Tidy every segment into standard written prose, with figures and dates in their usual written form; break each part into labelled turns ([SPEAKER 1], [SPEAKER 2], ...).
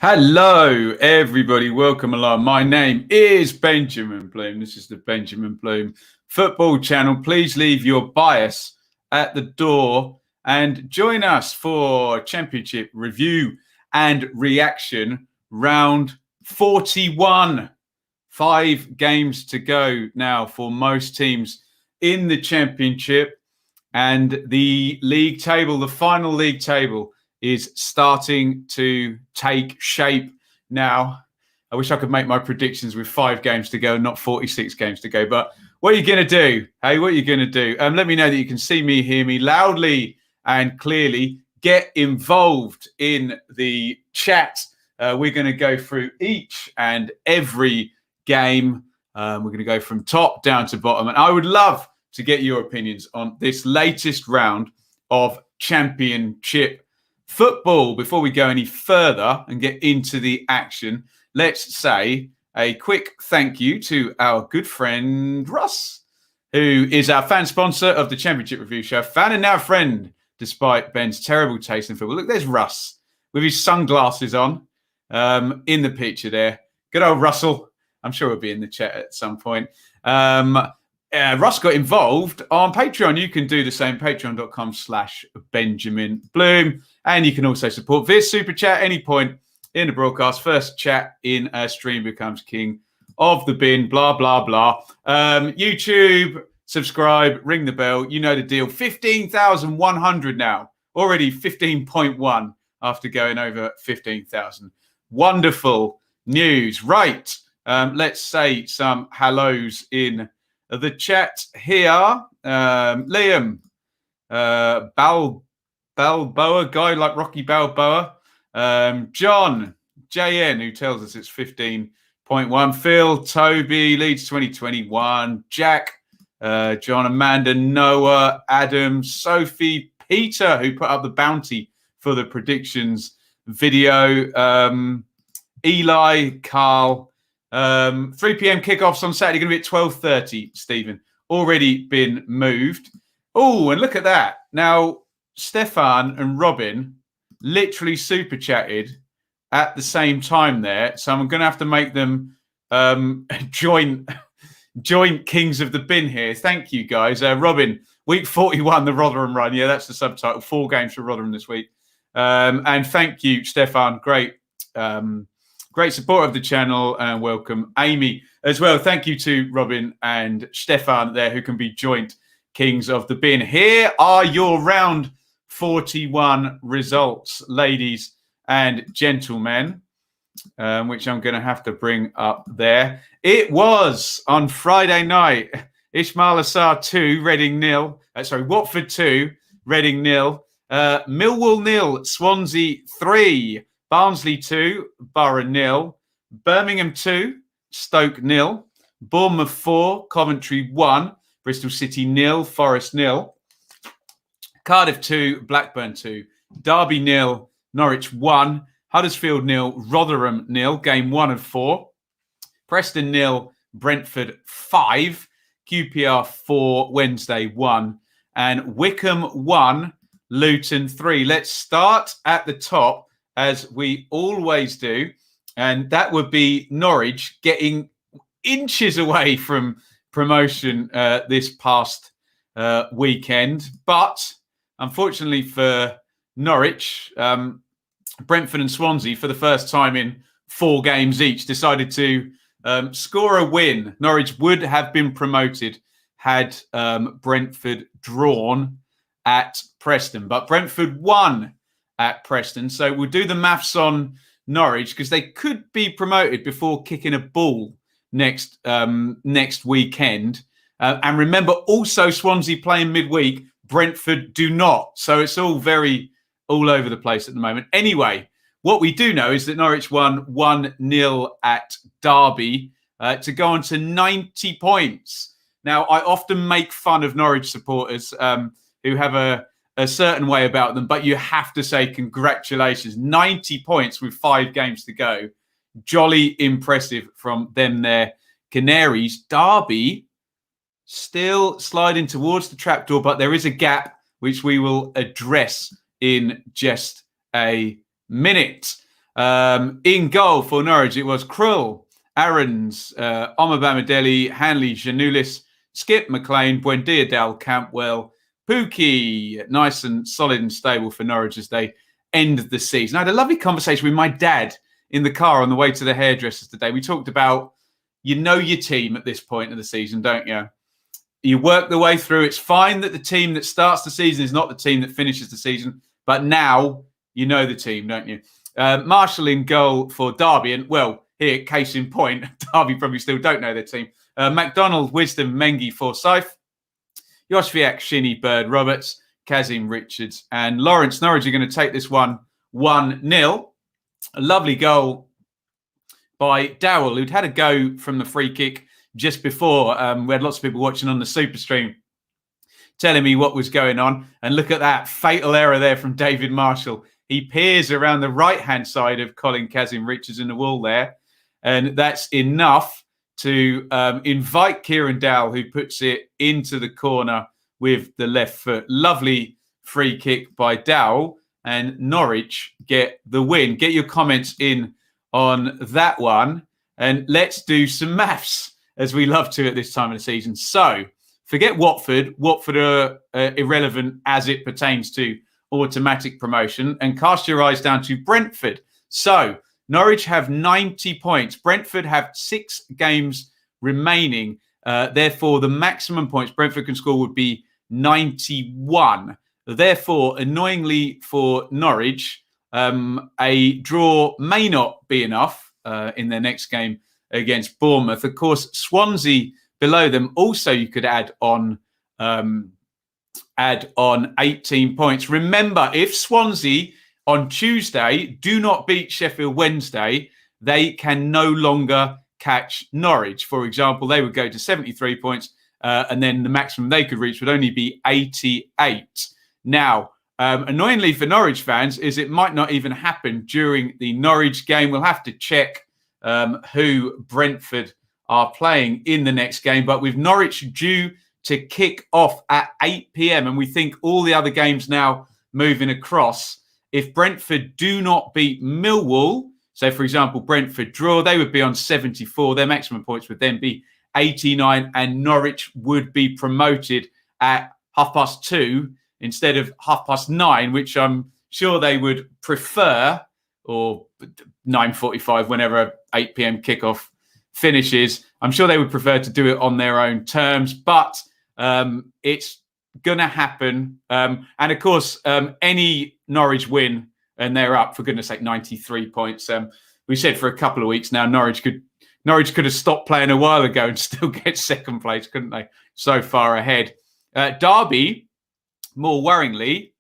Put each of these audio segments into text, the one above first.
[SPEAKER 1] Hello, everybody. Welcome along. My name is Benjamin Bloom. This is the Benjamin Bloom Football Channel. Please leave your bias at the door and join us for Championship review and reaction round 41. 5 games to go now for most teams in the Championship, and the league table, the final league table, is starting to take shape now. I wish I could make my predictions with 5 games to go, not 46 games to go. But what are you going to do? Hey, what are you going to do? Let me know that you can see me, hear me loudly and clearly. Get involved in the chat. We're going to go through each and every game. We're going to go from top down to bottom. And I would love to get your opinions on this latest round of Championship football. Before we go any further and get into the action, let's say a quick thank you to our good friend Russ, who is our fan sponsor of the Championship Review Show. Fan and now friend, despite Ben's terrible taste in football. Look, there's Russ with his sunglasses on in the picture there. Good old Russell. I'm sure he'll be in the chat at some point. Russ got involved on Patreon. You can do the same, patreon.com/Benjamin Bloom. And you can also support via Super Chat any point in the broadcast. First chat in a stream becomes king of the bin, blah, blah, blah. YouTube, subscribe, ring the bell. You know the deal. 15,100 now. Already 15.1 after going over 15,000. Wonderful news. Right. Let's say some hellos in the chat here. Liam, Balboa, guy like Rocky Balboa. John, JN, who tells us it's 15.1. Phil, Toby, Leeds 2021. Jack, John, Amanda, Noah, Adam, Sophie, Peter, who put up the bounty for the predictions video. Eli, Carl. 3 p.m. kickoffs on Saturday, going to be at 12:30, Stephen. Already been moved. Oh, and look at that. Now, Stefan and Robin literally super chatted at the same time there. So I'm going to have to make them joint kings of the bin here. Thank you, guys. Robin, week 41, the Rotherham run. Yeah, that's the subtitle. 4 games for Rotherham this week. And thank you, Stefan. Great. Great support of the channel, and welcome Amy as well. Thank you to Robin and Stefan there, who can be joint kings of the bin. Here are your round 41 results, ladies and gentlemen, which I'm going to have to bring up there. It was on Friday night, Ismail Assar 2, Reading 0. Watford 2, Reading 0. Millwall 0, Swansea 3. Barnsley 2, Borough 0. Birmingham 2, Stoke 0. Bournemouth 4, Coventry 1. Bristol City 0, Forest 0. Cardiff 2, Blackburn 2. Derby 0, Norwich 1. Huddersfield 0, Rotherham 0. Game 1 of 4. Preston 0, Brentford 5. QPR 4, Wednesday 1. And Wickham 1, Luton 3. Let's start at the top, as we always do, and that would be Norwich getting inches away from promotion this past weekend. But unfortunately for Norwich, Brentford and Swansea, for the first time in 4 games each, decided to score a win. Norwich would have been promoted had Brentford drawn at Preston, but Brentford won at Preston. So we'll do the maths on Norwich, because they could be promoted before kicking a ball next weekend. And remember, also Swansea playing midweek, Brentford do not. So it's all over the place at the moment. Anyway, what we do know is that Norwich won 1-0 at Derby to go on to 90 points. Now, I often make fun of Norwich supporters who have a certain way about them, but you have to say congratulations. 90 points with 5 games to go. Jolly impressive from them there. Canaries. Derby still sliding towards the trapdoor, but there is a gap which we will address in just a minute. In goal for Norwich, it was Krull, Aarons, Omabamidele, Hanley, Janulis, Skip, McLean, Buendia, Dal, Campbell, Pookie. Nice and solid and stable for Norwich as they end the season. I had a lovely conversation with my dad in the car on the way to the hairdressers today. We talked about, you know your team at this point of the season, don't you? You work the way through. It's fine that the team that starts the season is not the team that finishes the season, but now you know the team, don't you? Marshall in goal for Derby, and well, here, case in point, Derby probably still don't know their team. MacDonald, Wisdom, Mengi, Forsyth, Yoshviak, Shinny, Bird, Roberts, Kazim, Richards, and Lawrence. Norwich are going to take this one 1-0. A lovely goal by Dowell, who'd had a go from the free kick just before. We had lots of people watching on the Super Stream telling me what was going on. And look at that fatal error there from David Marshall. He peers around the right-hand side of Colin Kazim Richards in the wall there. And that's enough to invite Kieran Dowell, who puts it into the corner with the left foot. Lovely free kick by Dowell. And Norwich get the win. Get your comments in on that one. And let's do some maths, as we love to at this time of the season. So, forget Watford. Watford are irrelevant as it pertains to automatic promotion. And cast your eyes down to Brentford. So, Norwich have 90 points. Brentford have 6 games remaining. Therefore, the maximum points Brentford can score would be 91. Therefore, annoyingly for Norwich, a draw may not be enough in their next game against Bournemouth. Of course, Swansea below them also you could add on 18 points. Remember, if Swansea on Tuesday do not beat Sheffield Wednesday, they can no longer catch Norwich. For example, they would go to 73 points and then the maximum they could reach would only be 88. Now, annoyingly for Norwich fans is it might not even happen during the Norwich game. We'll have to check who Brentford are playing in the next game. But with Norwich due to kick off at 8 p.m. and we think all the other games now moving across, if Brentford do not beat Millwall, so for example, Brentford draw, they would be on 74. Their maximum points would then be 89 and Norwich would be promoted at 2:30 instead of 9:30, which I'm sure they would prefer, or 9:45 whenever 8 p.m. kickoff finishes. I'm sure they would prefer to do it on their own terms, but it's going to happen. And of course, any Norwich win and they're up, for goodness sake, 93 points. We said for a couple of weeks now, Norwich could have stopped playing a while ago and still get second place, couldn't they? So far ahead. Derby, more worryingly,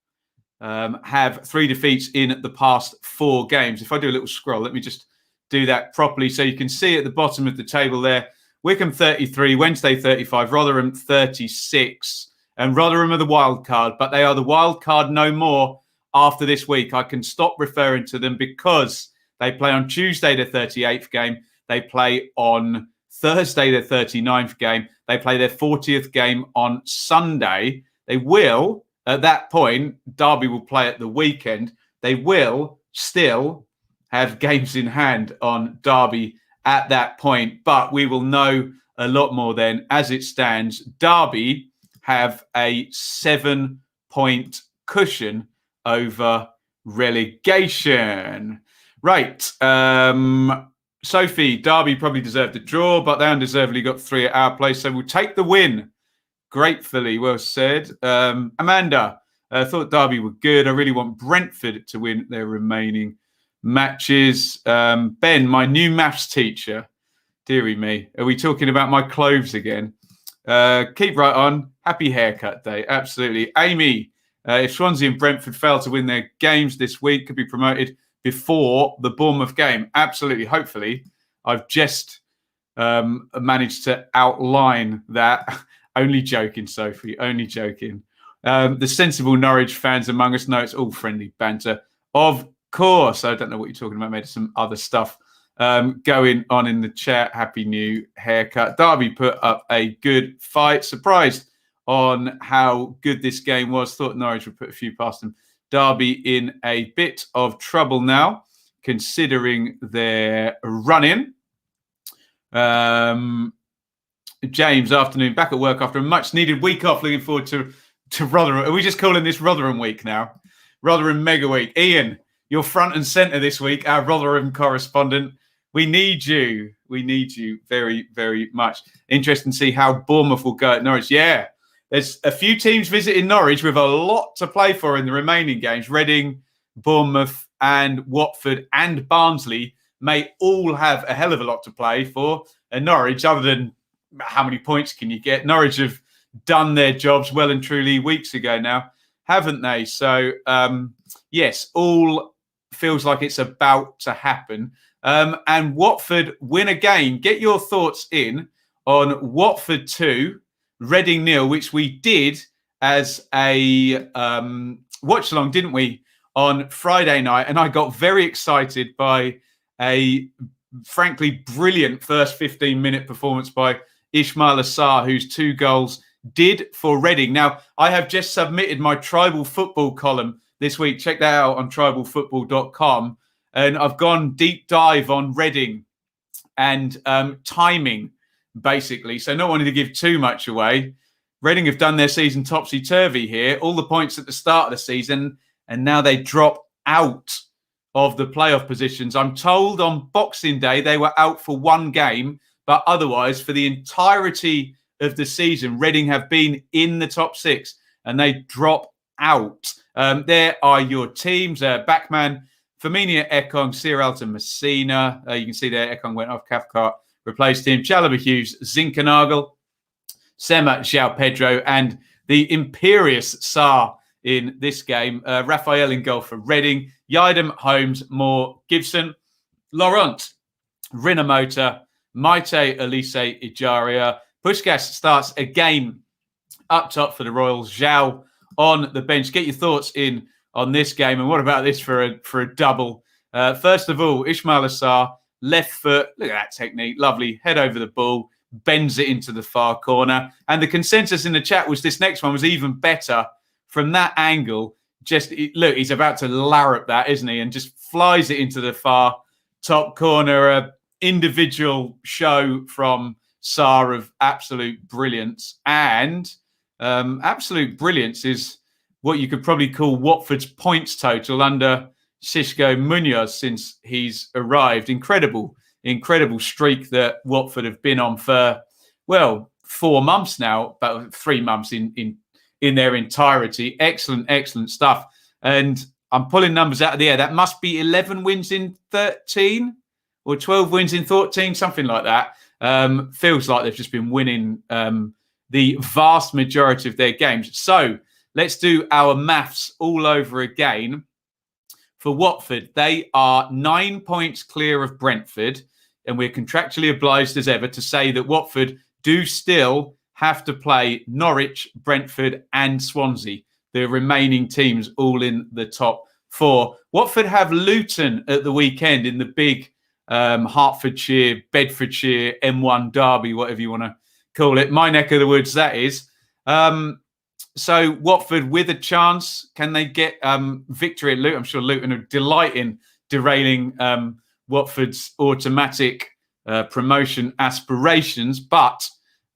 [SPEAKER 1] have 3 defeats in the past 4 games. If I do a little scroll, let me just do that properly so you can see at the bottom of the table there, Wycombe 33, Wednesday 35, Rotherham 36. And Rotherham are the wild card, but they are the wild card no more after this week. I can stop referring to them because they play on Tuesday the 38th game. They play on Thursday the 39th game. They play their 40th game on Sunday. They will, at that point, Derby will play at the weekend. They will still have games in hand on Derby at that point, but we will know a lot more then. As it stands, Derby have a 7-point cushion over relegation. Right. Sophie, Derby probably deserved a draw, but they undeservedly got 3 at our place, so we'll take the win. Gratefully, well said. Amanda, thought Derby were good. I really want Brentford to win their remaining matches. Ben, my new maths teacher. Deary me. Are we talking about my clothes again? Keep right on. Happy haircut day. Absolutely. Amy, if Swansea and Brentford fail to win their games this week, could be promoted before the Bournemouth game. Absolutely. Hopefully. I've just managed to outline that. Only joking, Sophie. Only joking. The sensible Norwich fans among us know it's all friendly banter. Of course. I don't know what you're talking about. Maybe some other stuff going on in the chat. Happy new haircut. Derby put up a good fight. Surprised on how good this game was. Thought Norwich would put a few past them. Derby in a bit of trouble now. considering their run-in. James, afternoon, back at work after a much-needed week off. Looking forward to Rotherham. Are we just calling this Rotherham week now? Rotherham Mega Week. Iain, you're front and centre this week, our Rotherham correspondent. We need you. We need you very, very much. Interesting to see how Bournemouth will go at Norwich. Yeah, there's a few teams visiting Norwich with a lot to play for in the remaining games. Reading, Bournemouth and Watford and Barnsley may all have a hell of a lot to play for. And Norwich, other than how many points can you get, Norwich have done their jobs well and truly weeks ago now, haven't they? So, yes, all feels like it's about to happen. And Watford win again. Get your thoughts in on Watford 2, Reading 0, which we did as a watch-along, didn't we, on Friday night. And I got very excited by a, frankly, brilliant first 15-minute performance by Ismail Assar, whose 2 goals did for Reading. Now, I have just submitted my Tribal Football column this week. Check that out on tribalfootball.com. And I've gone deep dive on Reading and timing, basically. So not wanting to give too much away. Reading have done their season topsy-turvy here. All the points at the start of the season, and now they drop out of the playoff positions. I'm told on Boxing Day they were out for 1 game, but otherwise, for the entirety of the season, Reading have been in the top 6, and they drop out. There are your teams. Backman, Firmino, Ekong, Sierralta, Messina. You can see there, Ekong went off. Cathcart replaced him. Chalobah Hughes, Zinkernagel, Sema, João Pedro, and the imperious Sarr in this game. Raphael in goal for Reading. Yidem, Holmes, Moore, Gibson, Laurent, Rinomota, Maite, Elise, Ijaria. Puskás starts again up top for the Royals. Zhao on the bench. Get your thoughts in on this game. And what about this for a double? First of all, Ismail Assar, left foot. Look at that technique. Lovely. Head over the ball. Bends it into the far corner. And the consensus in the chat was this next one was even better from that angle. Just look, he's about to larrup that, isn't he? And just flies it into the far top corner. Individual show from Sarr of absolute brilliance. And absolute brilliance is what you could probably call Watford's points total under Xisco Munoz since he's arrived. Incredible streak that Watford have been on for, 4 months now, about 3 months in their entirety. Excellent stuff. And I'm pulling numbers out of the air. That must be 11 wins in 13 or 12 wins in 14, something like that. Feels like they've just been winning the vast majority of their games. So let's do our maths all over again. For Watford, they are 9 points clear of Brentford, and we're contractually obliged as ever to say that Watford do still have to play Norwich, Brentford and Swansea, the remaining teams all in the top 4. Watford have Luton at the weekend in the big Hertfordshire, Bedfordshire, M1 derby, whatever you want to call it. My neck of the woods, that is. So Watford with a chance. Can they get victory at Luton? I'm sure Luton are delighting derailing Watford's automatic promotion aspirations, but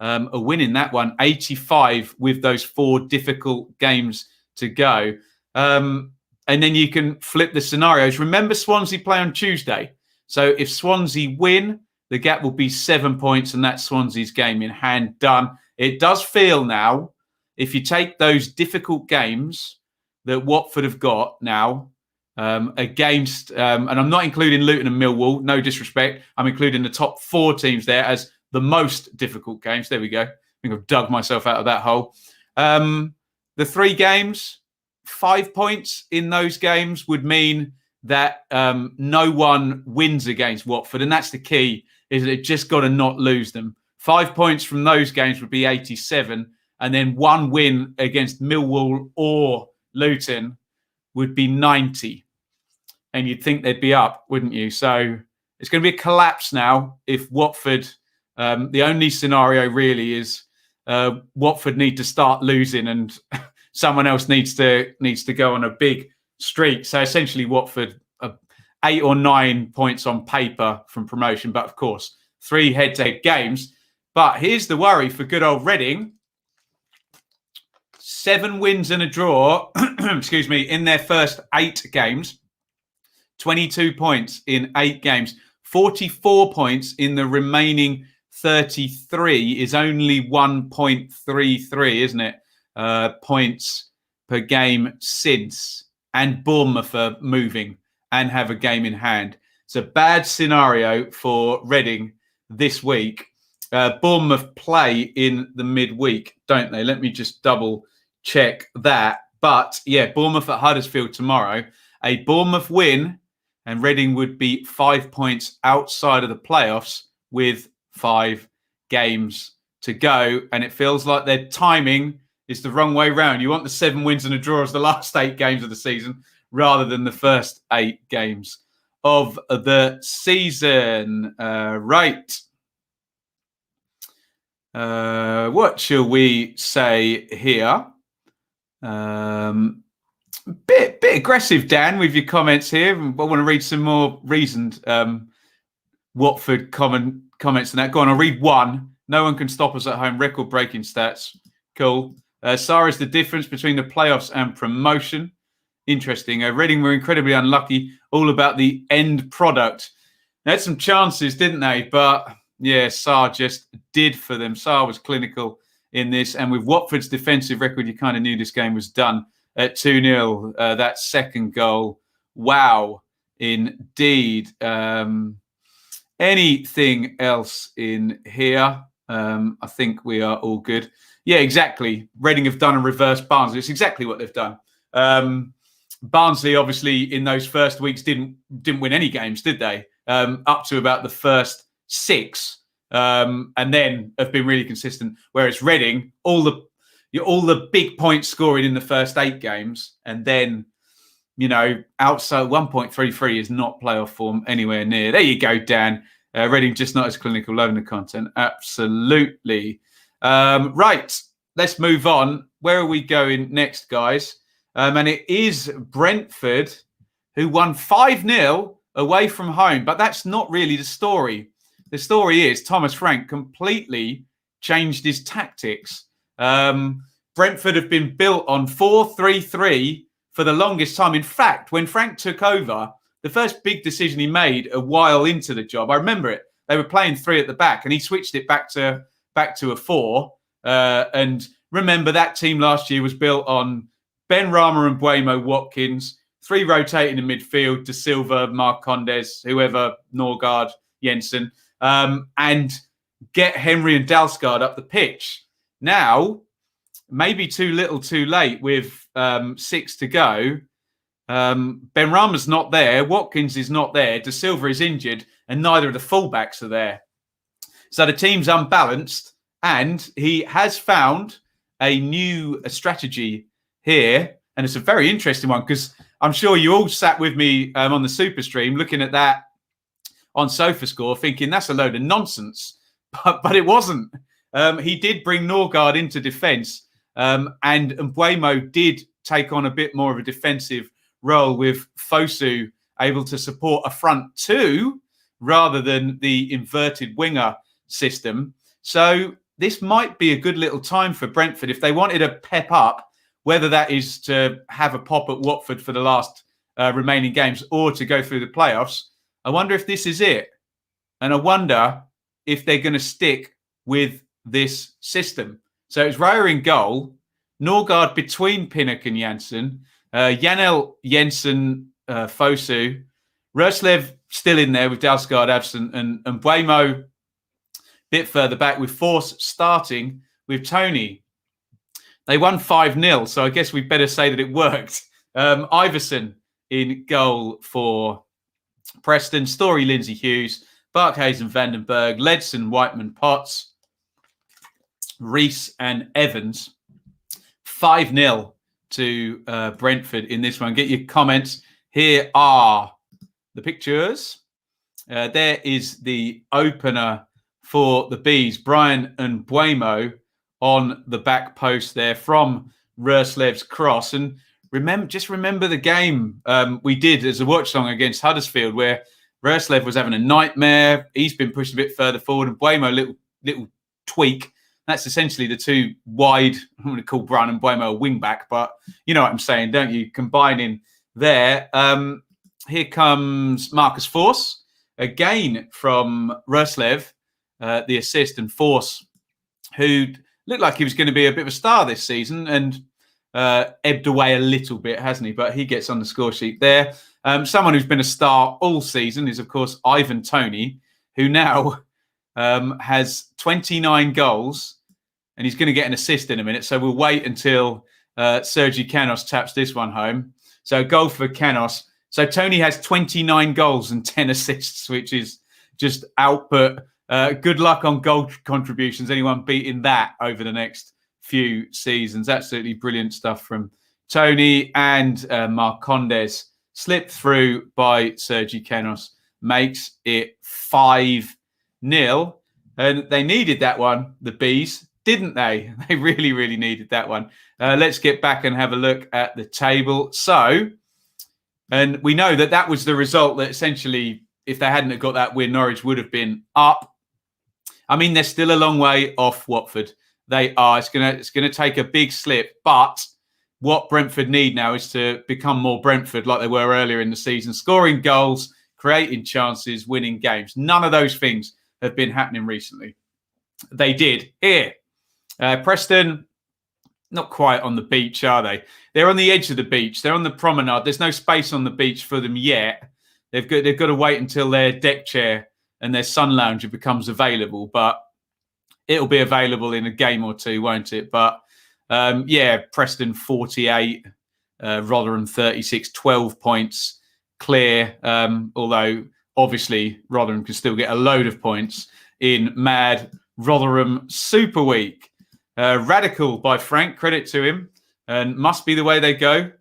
[SPEAKER 1] a win in that one, 85 with those 4 difficult games to go. And then you can flip the scenarios. Remember, Swansea play on Tuesday. So if Swansea win, the gap will be 7 points, and that's Swansea's game in hand, done. It does feel now, if you take those difficult games that Watford have got now against, and I'm not including Luton and Millwall, no disrespect. I'm including the top 4 teams there as the most difficult games. There we go. I think I've dug myself out of that hole. The 3 games, 5 points in those games would mean that no one wins against Watford. And that's the key, is that they've just got to not lose them. 5 points from those games would be 87. And then 1 win against Millwall or Luton would be 90. And you'd think they'd be up, wouldn't you? So it's going to be a collapse now if Watford, the only scenario really is Watford need to start losing and someone else needs to go on a big streak. So essentially Watford are 8 or 9 points on paper from promotion. But of course, 3 head-to-head games. But here's the worry for good old Reading. 7 wins and a draw, excuse me, in their first 8 games. 22 points in 8 games. 44 points in the remaining 33 is only 1.33, isn't it? Points per game since. And Bournemouth are moving and have a game in hand. It's a bad scenario for Reading this week. Bournemouth play in the midweek, don't they? Let me just double check that. But yeah, Bournemouth at Huddersfield tomorrow. A Bournemouth win and Reading would be 5 points outside of the playoffs with 5 games to go. And it feels like their timing is the wrong way round. You want the 7 wins and a draw as the last 8 games of the season rather than the first 8 games of the season. Right. What shall we say here? Bit aggressive, Dan, with your comments here. I want to read some more reasoned Watford comments on that. Go on, I'll read one. No one can stop us at home. Record-breaking stats. Cool. Sarah's the difference between the playoffs and promotion. Interesting. Reading were incredibly unlucky. All about the end product. They had some chances, didn't they? But yeah, Sarr just did for them. Sarr was clinical in this. And with Watford's defensive record, you kind of knew this game was done at 2-0. That second goal. Wow, indeed. Anything else in here? I think we are all good. Yeah, exactly. Reading have done a reverse Barnsley. It's exactly what they've done. Barnsley, obviously, in those first weeks didn't win any games, did they? Up to about the first 6, and then have been really consistent. Whereas Reading, all the big points scoring in the first 8 games, and then outside 1.33 is not playoff form anywhere near. There you go, Dan. Reading just not as clinical, loving the content. Absolutely. Right, let's move on. Where are we going next, guys? And it is Brentford, who won 5-0 away from home. But that's not really the story. The story is Thomas Frank completely changed his tactics. Brentford have been built on 4-3-3 for the longest time. In fact, when Frank took over, the first big decision he made a while into the job, I remember it. They were playing 3 at the back, and he switched it back to a 4. And remember, that team last year was built on Ben Rama and Buemo Watkins, 3 rotating in midfield, De Silva, Marcondes, whoever, Norgard, Jensen, and get Henry and Dalsgaard up the pitch. Now, maybe too little too late with 6 to go. Ben Rama's not there. Watkins is not there. De Silva is injured, and neither of the fullbacks are there. So the team's unbalanced, and he has found a new strategy here. And it's a very interesting one, because I'm sure you all sat with me on the Super Stream looking at that on SofaScore thinking that's a load of nonsense. But it wasn't. He did bring Norgard into defence, and Mbuemo did take on a bit more of a defensive role, with Fosu able to support a front 2 rather than the inverted winger system. So this might be a good little time for Brentford if they wanted to pep up, whether that is to have a pop at Watford for the last remaining games or to go through the playoffs. I wonder if this is it. And I wonder if they're going to stick with this system. So it's Raya in goal, Norgard between Pinnock and Janssen, Janel, Jensen, Fosu, Roslev still in there with Dalsgaard absent, and Buemo a bit further back, with Force starting with Tony. They won 5-0, so I guess we better say that it worked. Iverson in goal for Preston, Story, Lindsay Hughes, Barkhuizen, Vandenberg, Ledson, Whiteman, Potts, Reese and Evans. 5-0 to Brentford in this one. Get your comments. Here are the pictures. There is the opener for the Bees. Brian and Buemo on the back post there from Roslev's cross. And remember the game we did as a watch song against Huddersfield, where Rascal was having a nightmare. He's been pushed a bit further forward, and Buemo little tweak. That's essentially the two wide. I'm going to call Brown and Buemo a wing back, but you know what I'm saying, don't you? Combining there. Here comes Marcus Force again from Ruslev, the assist, and Force, who looked like he was going to be a bit of a star this season and ebbed away a little bit, hasn't he? But he gets on the score sheet there. Someone who's been a star all season is, of course, Ivan Toney, who now has 29 goals, and he's going to get an assist in a minute. So we'll wait until Sergi Canos taps this one home. So goal for Canos. So Toney has 29 goals and 10 assists, which is just output. Good luck on goal contributions. Anyone beating that over the next few seasons. Absolutely brilliant stuff from Toney, and Marcondes slipped through by Sergi Canos, makes it 5-0. And they needed that one, the Bees, didn't they? They really, really needed that one. Let's get back and have a look at the table. So, and we know that was the result that essentially, if they hadn't have got that win, Norwich would have been up. I mean, they're still a long way off Watford. They are. It's gonna take a big slip. But what Brentford need now is to become more Brentford like they were earlier in the season, scoring goals, creating chances, winning games. None of those things have been happening recently. They did here. Preston, not quite on the beach, are they? They're on the edge of the beach. They're on the promenade. There's no space on the beach for them yet. They've got to wait until their deck chair and their sun lounger becomes available. But it'll be available in a game or two, won't it? But Preston 48, Rotherham 36, 12 points clear. Although obviously Rotherham can still get a load of points in mad Rotherham Super Week. Radical by Frank, credit to him, and must be the way they go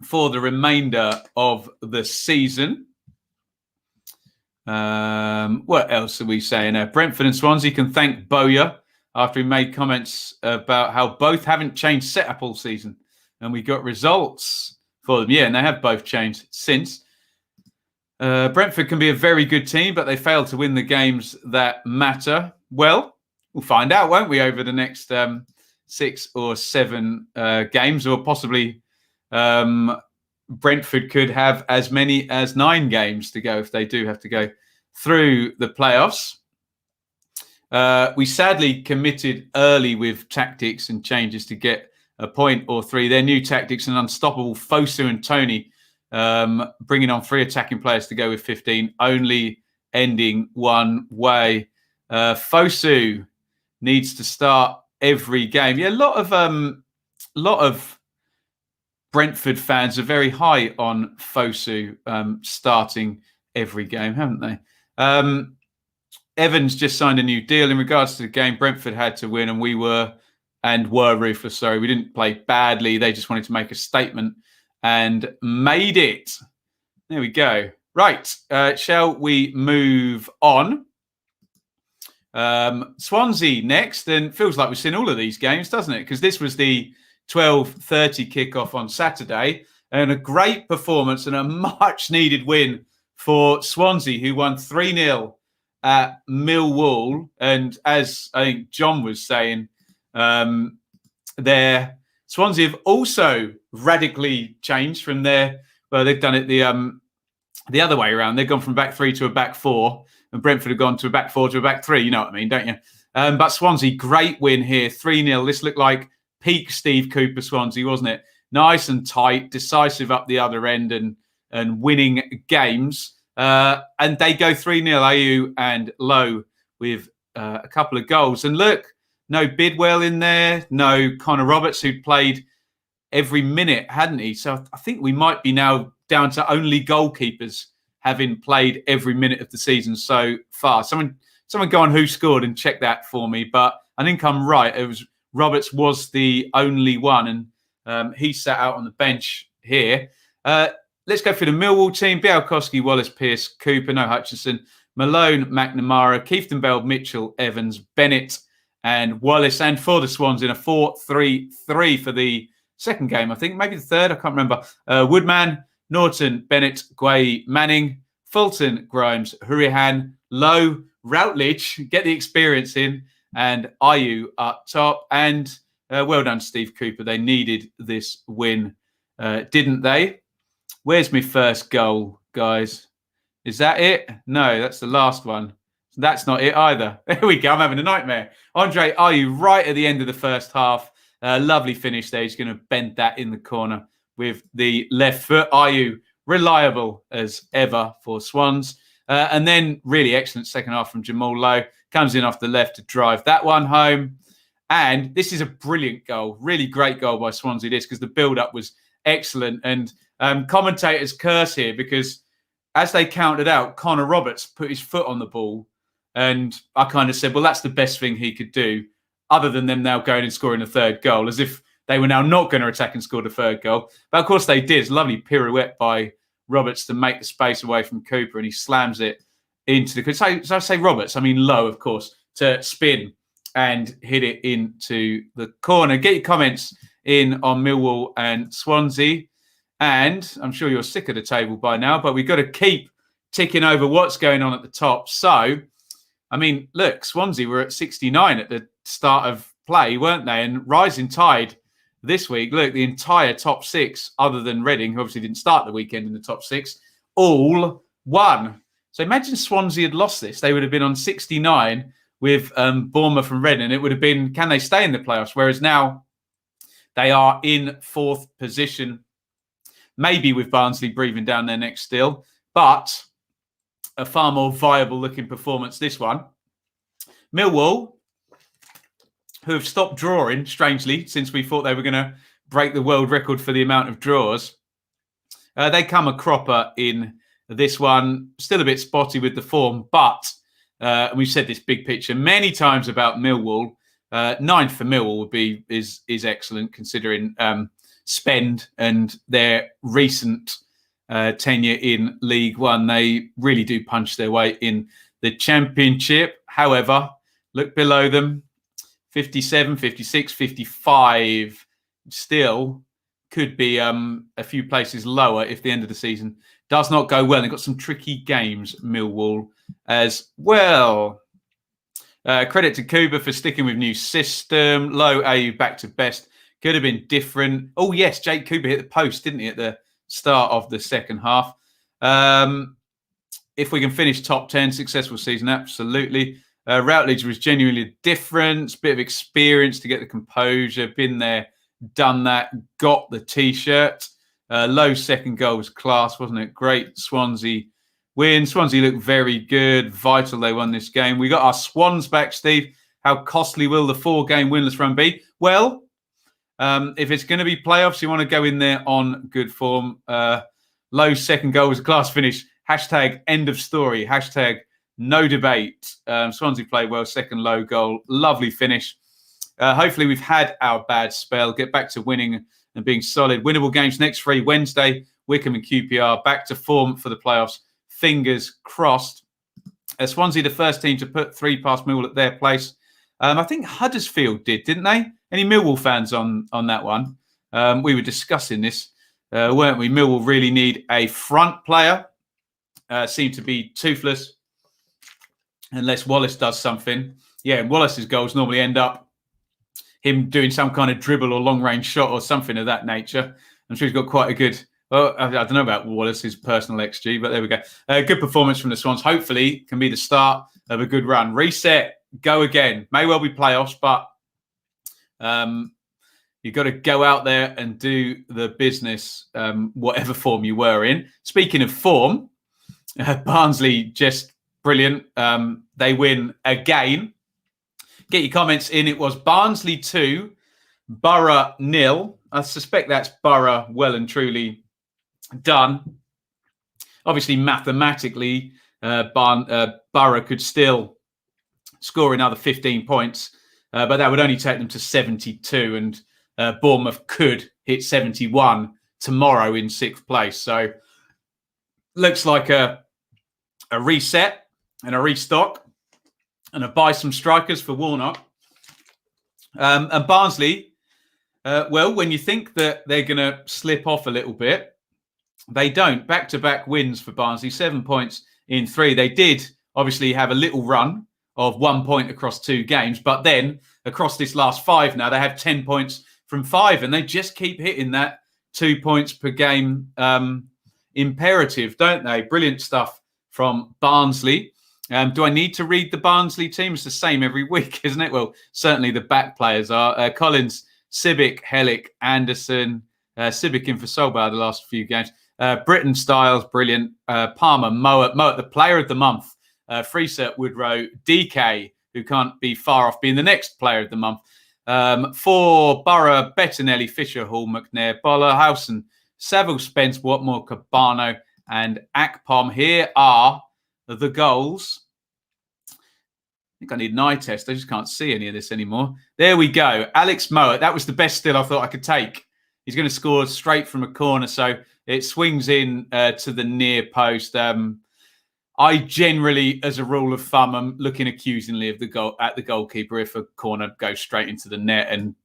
[SPEAKER 1] for the remainder of the season. What else are we saying? Brentford and Swansea can thank Bowyer after he made comments about how both haven't changed setup all season, and we got results for them. Yeah, and they have both changed since. Brentford can be a very good team, but they failed to win the games that matter. Well, we'll find out, won't we, over the next 6 or 7 games, or possibly Brentford could have as many as 9 games to go if they do have to go through the playoffs. We sadly committed early with tactics and changes to get a point or 3. Their new tactics, an unstoppable Fosu and Toney, bringing on 3 attacking players to go with 15, only ending one way. Fosu needs to start every game. Yeah, a lot of Brentford fans are very high on Fosu starting every game, haven't they? Evans just signed a new deal. In regards to the game, Brentford had to win, and were ruthless. Sorry, we didn't play badly. They just wanted to make a statement and made it. There we go. Right, shall we move on? Swansea next, and feels like we've seen all of these games, doesn't it? Because this was the 12:30 kickoff on Saturday, and a great performance and a much needed win for Swansea, who won 3-0 at Millwall. And as I think John was saying, Swansea have also radically changed from they've done it the other way around. They've gone from back 3 to a back 4, and Brentford have gone to a back 4 to a back 3. You know what I mean, don't you? But Swansea, great win here, 3-0. This looked like peak Steve Cooper Swansea, wasn't it? Nice and tight, decisive up the other end, and winning games. And they go 3-0, Ayew and Lowe with a couple of goals. And look, no Bidwell in there, no Connor Roberts, who'd played every minute, hadn't he? So I think we might be now down to only goalkeepers having played every minute of the season so far. Someone go on Who Scored and check that for me. But I think I'm right. It was Roberts was the only one, and he sat out on the bench here. Let's go through the Millwall team. Bialkowski, Wallace, Pearce, Cooper, no Hutchinson, Malone, McNamara, Keefton Bell, Mitchell, Evans, Bennett, and Wallace. And for the Swans in a 4-3-3 for the second game, I think, maybe the third, I can't remember. Woodman, Norton, Bennett, Guay, Manning, Fulton, Grimes, Hurahan, Lowe, Routledge, get the experience in, and Iain up top. And well done, Steve Cooper. They needed this win, didn't they? Where's my first goal, guys? Is that it? No, that's the last one. That's not it either. There we go. I'm having a nightmare. Andre Ayew right at the end of the first half. Lovely finish there. He's going to bend that in the corner with the left foot. Ayew reliable as ever for Swans. And then really excellent second half from Jamal Lowe. Comes in off the left to drive that one home. And this is a brilliant goal. Really great goal by Swansea, this, because the build-up was excellent. And commentators curse here because as they counted out, Connor Roberts put his foot on the ball. And I kind of said, well, that's the best thing he could do, other than them now going and scoring a third goal, as if they were now not going to attack and score the third goal. But of course they did. It's a lovely pirouette by Roberts to make the space away from Cooper, and he slams it into the... So I say Roberts, I mean Lowe, of course, to spin and hit it into the corner. Get your comments in on Millwall and Swansea. And I'm sure you're sick of the table by now, but we've got to keep ticking over what's going on at the top. So, I mean, look, Swansea were at 69 at the start of play, weren't they? And rising tide this week, look, the entire top six, other than Reading, who obviously didn't start the weekend in the top six, all won. So imagine Swansea had lost this. They would have been on 69 with Bournemouth and Reading. It would have been, can they stay in the playoffs? Whereas now they are in fourth position, maybe with Barnsley breathing down their neck still, but a far more viable looking performance, this one. Millwall, who have stopped drawing, strangely, since we thought they were going to break the world record for the amount of draws. They come a cropper in this one. Still a bit spotty with the form, but we've said this big picture many times about Millwall. 9th for Millwall would be is excellent, considering spend and their recent tenure in League One. They really do punch their way in the Championship. However, look below them, 57, 56, 55. Still could be a few places lower if the end of the season does not go well. They've got some tricky games, Millwall, as well. Credit to Kuba for sticking with new system. Low AU back to best. Could have been different. Oh, yes, Jake Cooper hit the post, didn't he, at the start of the second half. If we can finish top 10, successful season, absolutely. Routledge was genuinely a difference, bit of experience to get the composure, been there, done that, got the T-shirt. Low second goal was class, wasn't it? Great Swansea win. Swansea looked very good, vital they won this game. We got our Swans back, Steve. How costly will the 4-game winless run be? Well, if it's going to be playoffs, you want to go in there on good form. Low second goal was a class finish. Hashtag end of story. Hashtag no debate. Swansea played well. Second low goal. Lovely finish. Hopefully we've had our bad spell. Get back to winning and being solid. Winnable games next 3 Wednesday. Wycombe and QPR back to form for the playoffs. Fingers crossed. Swansea, the first team to put 3 past Millwall at their place. I think Huddersfield did, didn't they? Any Millwall fans on that one? We were discussing this, weren't we? Millwall really need a front player. Seem to be toothless unless Wallace does something. Yeah, and Wallace's goals normally end up him doing some kind of dribble or long-range shot or something of that nature. I'm sure he's got quite a good... Well, I don't know about Wallace's personal XG, but there we go. Good performance from the Swans. Hopefully can be the start of a good run. Reset, go again. May well be playoffs, but you've got to go out there and do the business, whatever form you were in. Speaking of form, Barnsley just brilliant. They win again. Get your comments in. It was Barnsley 2, Borough 0. I suspect that's Borough well and truly done. Obviously, mathematically, Borough could still score another 15 points, but that would only take them to 72, and Bournemouth could hit 71 tomorrow in 6th place. So looks like a reset and a restock and a buy some strikers for Warnock. And Barnsley, Well, when you think that they're going to slip off a little bit, they don't. Back-to-back wins for Barnsley, 7 points in 3. They did obviously have a little run of 1 point across 2 games, but then across this last 5 now, they have 10 points from 5, and they just keep hitting that 2 points per game imperative, don't they? Brilliant stuff from Barnsley. Do I need to read the Barnsley team? It's the same every week, isn't it? Well, certainly the back players are. Collins, Sibic, Hellick, Anderson, Sibic in for Solbauer the last few games. Britton, Styles, brilliant. Palmer, Mowat, the player of the month. Freeser, Woodrow, DK, who can't be far off being the next player of the month. For Borough, Bettinelli, Fisher, Hall, McNair, Boller, Howson, Saville, Spence, Watmore, Cabano, and Akpom. Here are the goals. I think I need an eye test. I just can't see any of this anymore. There we go. Alex Mowat. That was the best still I thought I could take. He's going to score straight from a corner, so it swings in to the near post. I generally, as a rule of thumb, am looking accusingly of the goalkeeper if a corner goes straight into the net, and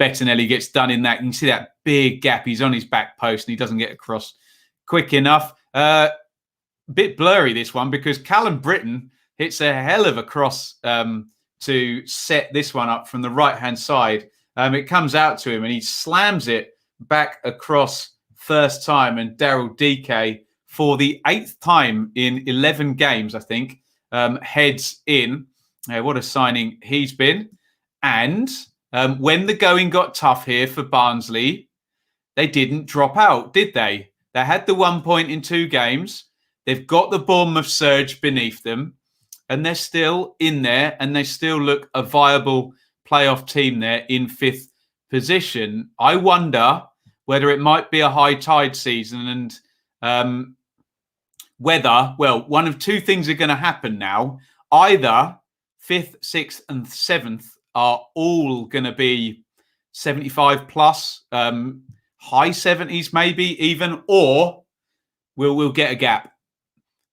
[SPEAKER 1] Bettinelli gets done in that. You can see that big gap. He's on his back post and he doesn't get across quick enough. Bit blurry this one because Callum Britton hits a hell of a cross to set this one up from the right-hand side. It comes out to him and he slams it back across first time, and Daryl DK, for the 8th time in 11 games, I think, heads in. What a signing he's been. And when the going got tough here for Barnsley, they didn't drop out, did they? They had the 1 point in 2 games. They've got the Bournemouth surge beneath them, and they're still in there, and they still look a viable playoff team there in 5th position. I wonder whether it might be a high tide season, and whether, well, one of 2 things are going to happen now. Either 5th, 6th, and 7th are all going to be 75 plus, high 70s maybe even, or we'll get a gap.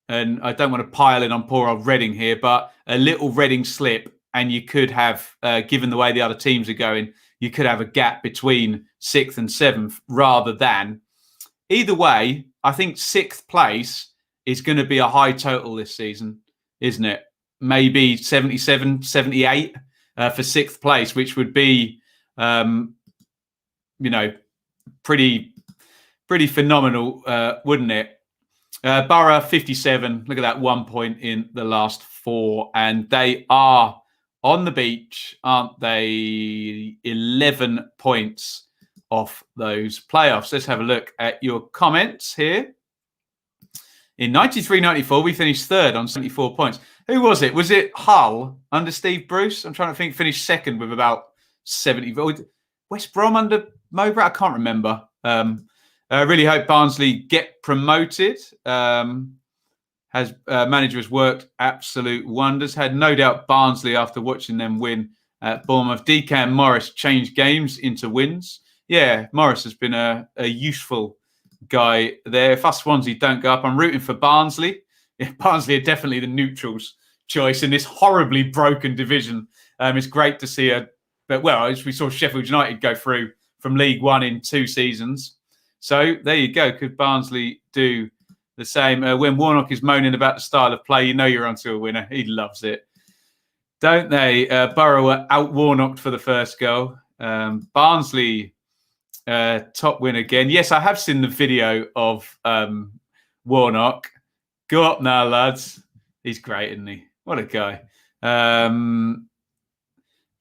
[SPEAKER 1] And I don't want to pile in on poor old Reading here, but a little Reading slip, and you could have, given the way the other teams are going, you could have a gap between 6th and 7th rather than. Either way, I think 6th place is going to be a high total this season, isn't it? Maybe 77, 78 for 6th place, which would be, pretty phenomenal, wouldn't it? Borough 57. Look at that, 1 point in the last 4, and they are on the beach, aren't they? 11 points off those playoffs. Let's have a look at your comments here. In 93-94, we finished 3rd on 74 points. Who was it? Was it Hull under Steve Bruce? I'm trying to think. Finished 2nd with about 70. West Brom under Mowbray? I can't remember. I really hope Barnsley get promoted. Manager has worked absolute wonders. Had no doubt Barnsley after watching them win at Bournemouth. DK and Morris changed games into wins. Yeah, Morris has been a useful guy there. If us Swansea don't go up, I'm rooting for Barnsley. Yeah, Barnsley are definitely the neutrals choice in this horribly broken division. It's great to see as we saw Sheffield United go through from League One in 2 seasons. So there you go. Could Barnsley do the same? When Warnock is moaning about the style of play, you know you're onto a winner. He loves it, don't they? Borough were out Warnocked for the first goal. Barnsley top win again. Yes, I have seen the video of Warnock. Go up now, lads. He's great, isn't he? What a guy.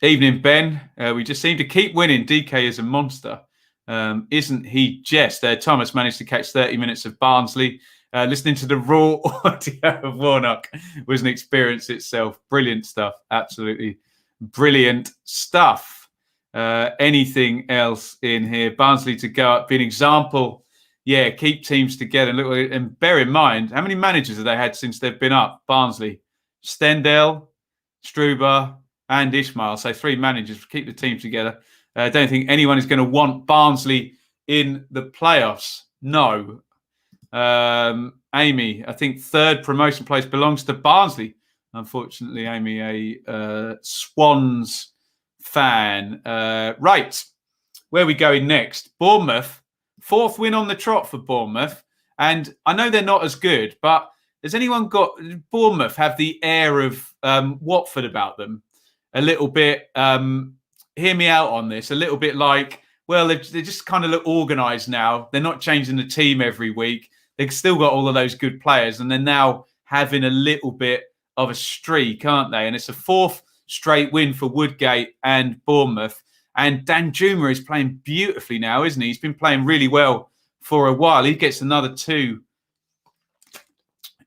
[SPEAKER 1] Evening, Ben. We just seem to keep winning. DK is a monster. Isn't he just? Thomas managed to catch 30 minutes of Barnsley. Listening to the raw audio of Warnock was an experience itself. Brilliant stuff. Absolutely brilliant stuff. Anything else in here? Barnsley to go up, be an example. Yeah, keep teams together. Look, and bear in mind, how many managers have they had since they've been up? Barnsley, Stendhal, Struber, and Ismail. So 3 managers. Keep the team together. I don't think anyone is going to want Barnsley in the playoffs. No. Amy, I think 3rd promotion place belongs to Barnsley. Unfortunately, Amy, a Swans fan. Right. where we going next? Bournemouth, 4th win on the trot for Bournemouth. And I know they're not as good, but has anyone got... Bournemouth have the air of Watford about them. A little bit... hear me out on this. A little bit like, well, they just kind of look organised now. They're not changing the team every week. They've still got all of those good players. And they're now having a little bit of a streak, aren't they? And it's a 4th straight win for Woodgate and Bournemouth. And Danjuma is playing beautifully now, isn't he? He's been playing really well for a while. He gets another 2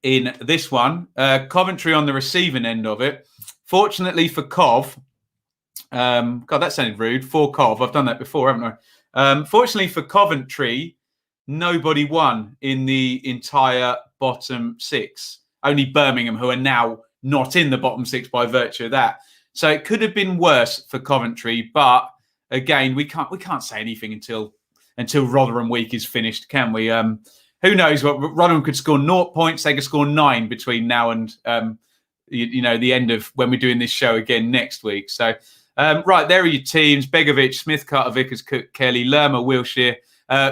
[SPEAKER 1] in this one. Coventry on the receiving end of it. Fortunately for Cov, God, that sounded rude. For Cov, I've done that before, haven't I? Fortunately for Coventry, nobody won in the entire bottom 6. Only Birmingham, who are now not in the bottom 6 by virtue of that. So it could have been worse for Coventry, but again, we can't say anything until Rotherham week is finished, can we? Who knows what Rotherham could score 0 points, they could score 9 between now and the end of when we're doing this show again next week. So right, there are your teams: Begovic, Smith, Carter, Vickers, Cook, Kelly, Lerma, Wilshere.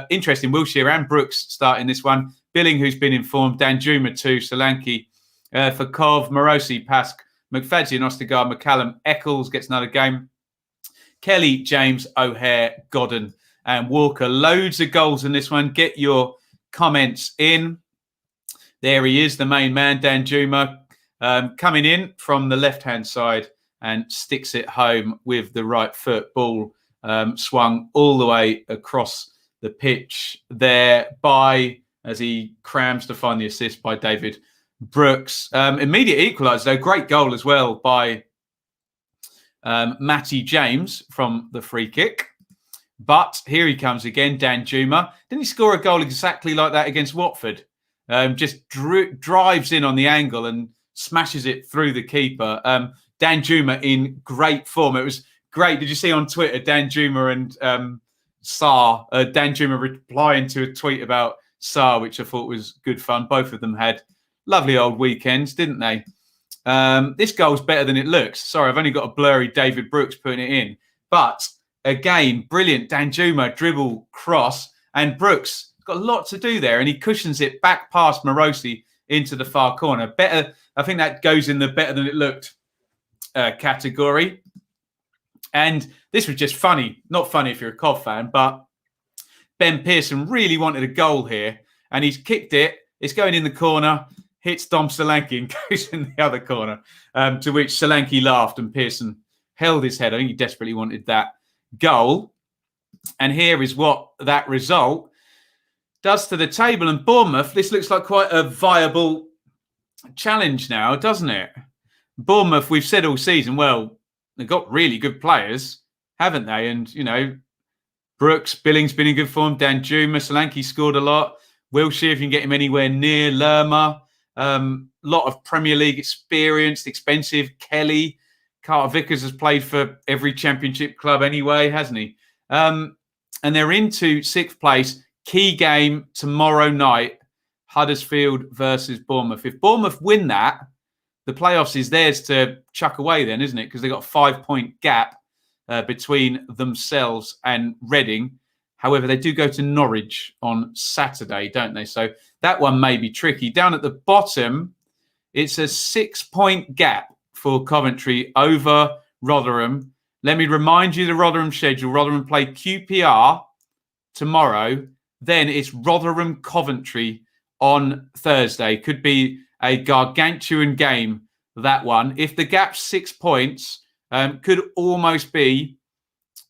[SPEAKER 1] Interesting, Wilshere and Brooks starting this one. Billing, who's been informed, Danjuma 2, Solanke for Cov, Morosi, Pask, McFadzean, Ostergaard, McCallum, Eccles gets another game. Kelly, James, O'Hare, Godden, and Walker. Loads of goals in this one. Get your comments in. There he is, the main man, Danjuma, coming in from the left-hand side and sticks it home with the right foot. Ball swung all the way across the pitch there as he crams to find the assist by David Brooks. Immediate equaliser, though. Great goal as well by Matty James from the free kick. But here he comes again, Danjuma. Didn't he score a goal exactly like that against Watford? Just drives in on the angle and smashes it through the keeper. Danjuma in great form. It was great. Did you see on Twitter, Danjuma and Sarr? Danjuma replying to a tweet about Sarr, which I thought was good fun. Both of them had lovely old weekends, didn't they? This goal's better than it looks. Sorry, I've only got a blurry David Brooks putting it in. But again, brilliant Danjuma dribble cross. And Brooks got a lot to do there. And he cushions it back past Morosi into the far corner. Better, I think that goes in the better than it looked category. And this was just funny. Not funny if you're a Cov fan, but Ben Pearson really wanted a goal here. And he's kicked it. It's going in the corner. Hits Dom Solanke and goes in the other corner, to which Solanke laughed and Pearson held his head. I think he desperately wanted that goal. And here is what that result does to the table. And Bournemouth, this looks like quite a viable challenge now, doesn't it? Bournemouth, we've said all season, well, they've got really good players, haven't they? And, Brooks, Billing's been in good form. Danjuma, Solanke scored a lot. Wilshere, if you can get him anywhere near. Lerma. Lot of Premier League experience, expensive. Kelly, Carter Vickers has played for every championship club anyway, hasn't he? And they're into 6th place. Key game tomorrow night, Huddersfield versus Bournemouth. If Bournemouth win that, the playoffs is theirs to chuck away then, isn't it? Because they've got a 5-point gap between themselves and Reading. However, they do go to Norwich on Saturday, don't they? So that one may be tricky. Down at the bottom, it's a 6-point gap for Coventry over Rotherham. Let me remind you the Rotherham schedule. Rotherham play QPR tomorrow. Then it's Rotherham-Coventry on Thursday. Could be a gargantuan game, that one. If the gap's 6 points, could almost be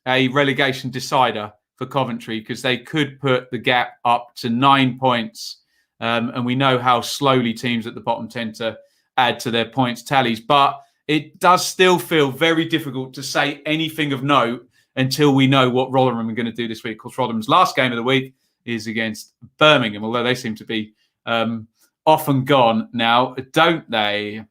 [SPEAKER 1] a relegation decider for Coventry, because they could put the gap up to 9 points. And we know how slowly teams at the bottom tend to add to their points tallies. But it does still feel very difficult to say anything of note until we know what Rotherham are going to do this week. Of course, Rotherham's last game of the week is against Birmingham, although they seem to be off and gone now, don't they?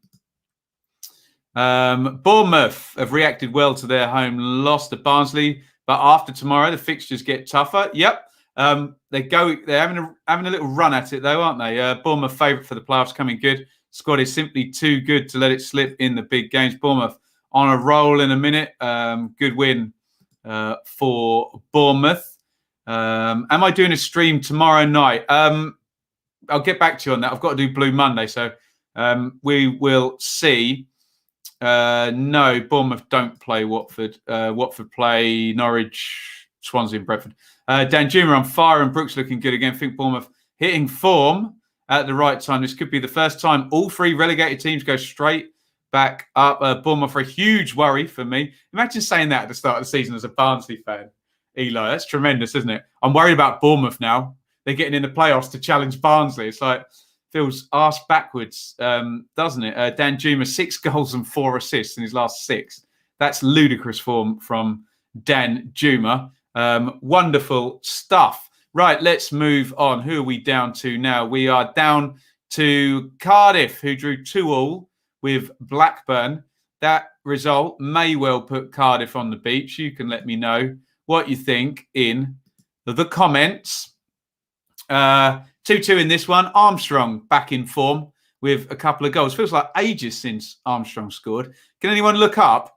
[SPEAKER 1] Bournemouth have reacted well to their home loss to Barnsley. But after tomorrow, the fixtures get tougher. Yep. They're having a little run at it, though, aren't they? Bournemouth favourite for the playoffs, coming good. Squad is simply too good to let it slip in the big games. Bournemouth on a roll in a minute. Good win for Bournemouth. Am I doing a stream tomorrow night? I'll get back to you on that. I've got to do Blue Monday, so we will see. No, Bournemouth don't play Watford. Watford play Norwich, Swansea and Brentford. Dan Juma on fire and Brooks looking good again. I think Bournemouth hitting form at the right time. This could be the first time all three relegated teams go straight back up. Bournemouth are a huge worry for me. Imagine saying that at the start of the season as a Barnsley fan, Eli. That's tremendous, isn't it? I'm worried about Bournemouth now. They're getting in the playoffs to challenge Barnsley. It's like, feels arse backwards, doesn't it? Dan Juma, 6 goals and 4 assists in his last 6. That's ludicrous form from Dan Juma. Wonderful stuff. Right, let's move on. Who are we down to now? We are down to Cardiff, who drew 2-2 with Blackburn. That result may well put Cardiff on the beach. You can let me know what you think in the comments. 2-2 in this one. Armstrong back in form with a couple of goals. Feels like ages since Armstrong scored. Can anyone look up?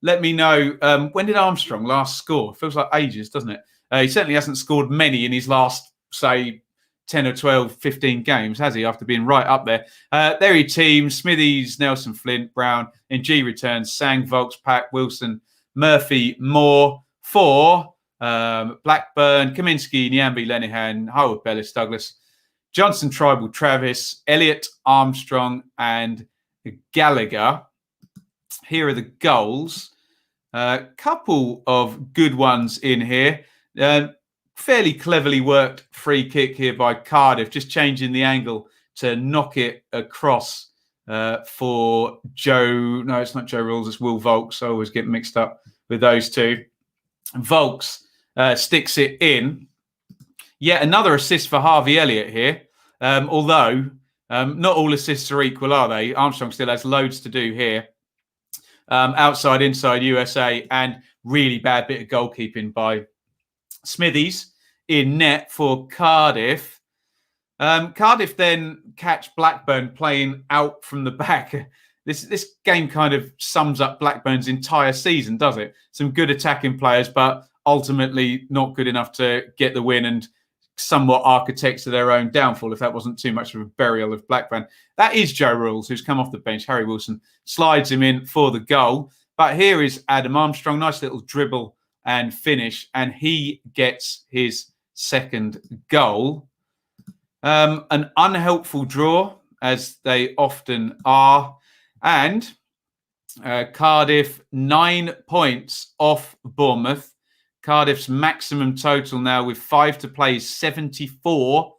[SPEAKER 1] Let me know. When did Armstrong last score? Feels like ages, doesn't it? He certainly hasn't scored many in his last, say, 10 or 12, 15 games, has he, after being right up there? There he teams, Smithies, Nelson, Flint, Brown, and G returns, Sang, Volks, Pack, Wilson, Murphy, Moore, 4, Blackburn, Kaminsky, Nyambi, Lenihan, Howard, Bellis, Douglas, Johnson, Tribal, Travis, Elliott, Armstrong, and Gallagher. Here are the goals. A couple of good ones in here. Fairly cleverly worked free kick here by Cardiff, just changing the angle to knock it across for Joe. No, it's not Joe Rules, it's Will Volks. I always get mixed up with those two. Volks sticks it in. Yet another assist for Harvey Elliott here. Although not all assists are equal, are they? Armstrong still has loads to do here. Outside, inside USA, and really bad bit of goalkeeping by Smithies in net for Cardiff. Cardiff then catch Blackburn playing out from the back. This game kind of sums up Blackburn's entire season, does it? Some good attacking players, but ultimately not good enough to get the win and somewhat architects of their own downfall, if that wasn't too much of a burial of Blackburn. That is Joe Rules, who's come off the bench. Harry Wilson slides him in for the goal. But here is Adam Armstrong. Nice little dribble and finish. And he gets his second goal. An unhelpful draw, as they often are. And Cardiff, 9 points off Bournemouth. Cardiff's maximum total now with 5 to play is 74.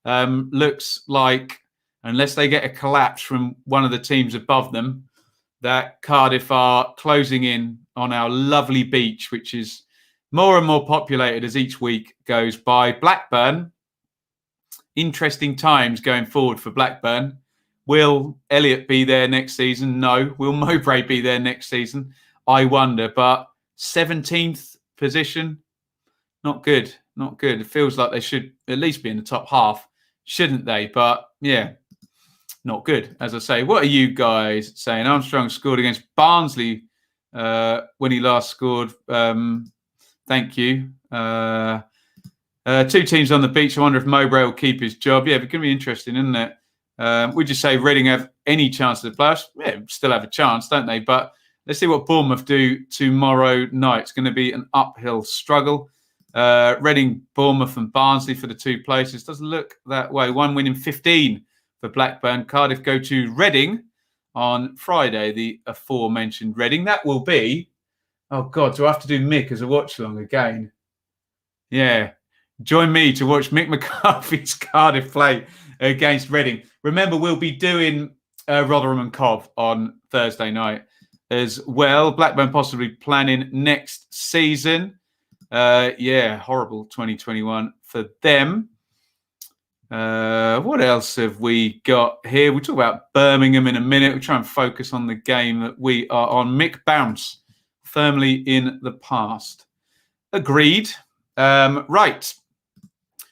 [SPEAKER 1] Looks like, unless they get a collapse from one of the teams above them, that Cardiff are closing in on our lovely beach, which is more and more populated as each week goes by. Blackburn, interesting times going forward for Blackburn. Will Elliott be there next season? No. Will Mowbray be there next season? I wonder. But 17th position, not good. Not good. It feels like they should at least be in the top half, shouldn't they? But yeah, not good, as I say. What are you guys saying? Armstrong scored against Barnsley when he last scored. Thank you. 2 teams on the beach. I wonder if Mowbray will keep his job. Yeah, it's going to be interesting, isn't it? Would you say Reading have any chance of the playoffs? Yeah, still have a chance, don't they? But let's see what Bournemouth do tomorrow night. It's going to be an uphill struggle. Reading, Bournemouth and Barnsley for the 2 places. Doesn't look that way. 1 win in 15 for Blackburn. Cardiff go to Reading on Friday, the aforementioned Reading. That will be, oh God, do I have to do Mick as a watch-along again? Yeah. Join me to watch Mick McCarthy's Cardiff play against Reading. Remember, we'll be doing Rotherham and Cov on Thursday night as well. Blackburn possibly planning next season. Yeah, horrible 2021 for them. What else have we got here? We'll talk about Birmingham in a minute. We'll try and focus on the game that we are on. Mick Bounce, firmly in the past. Agreed. Right.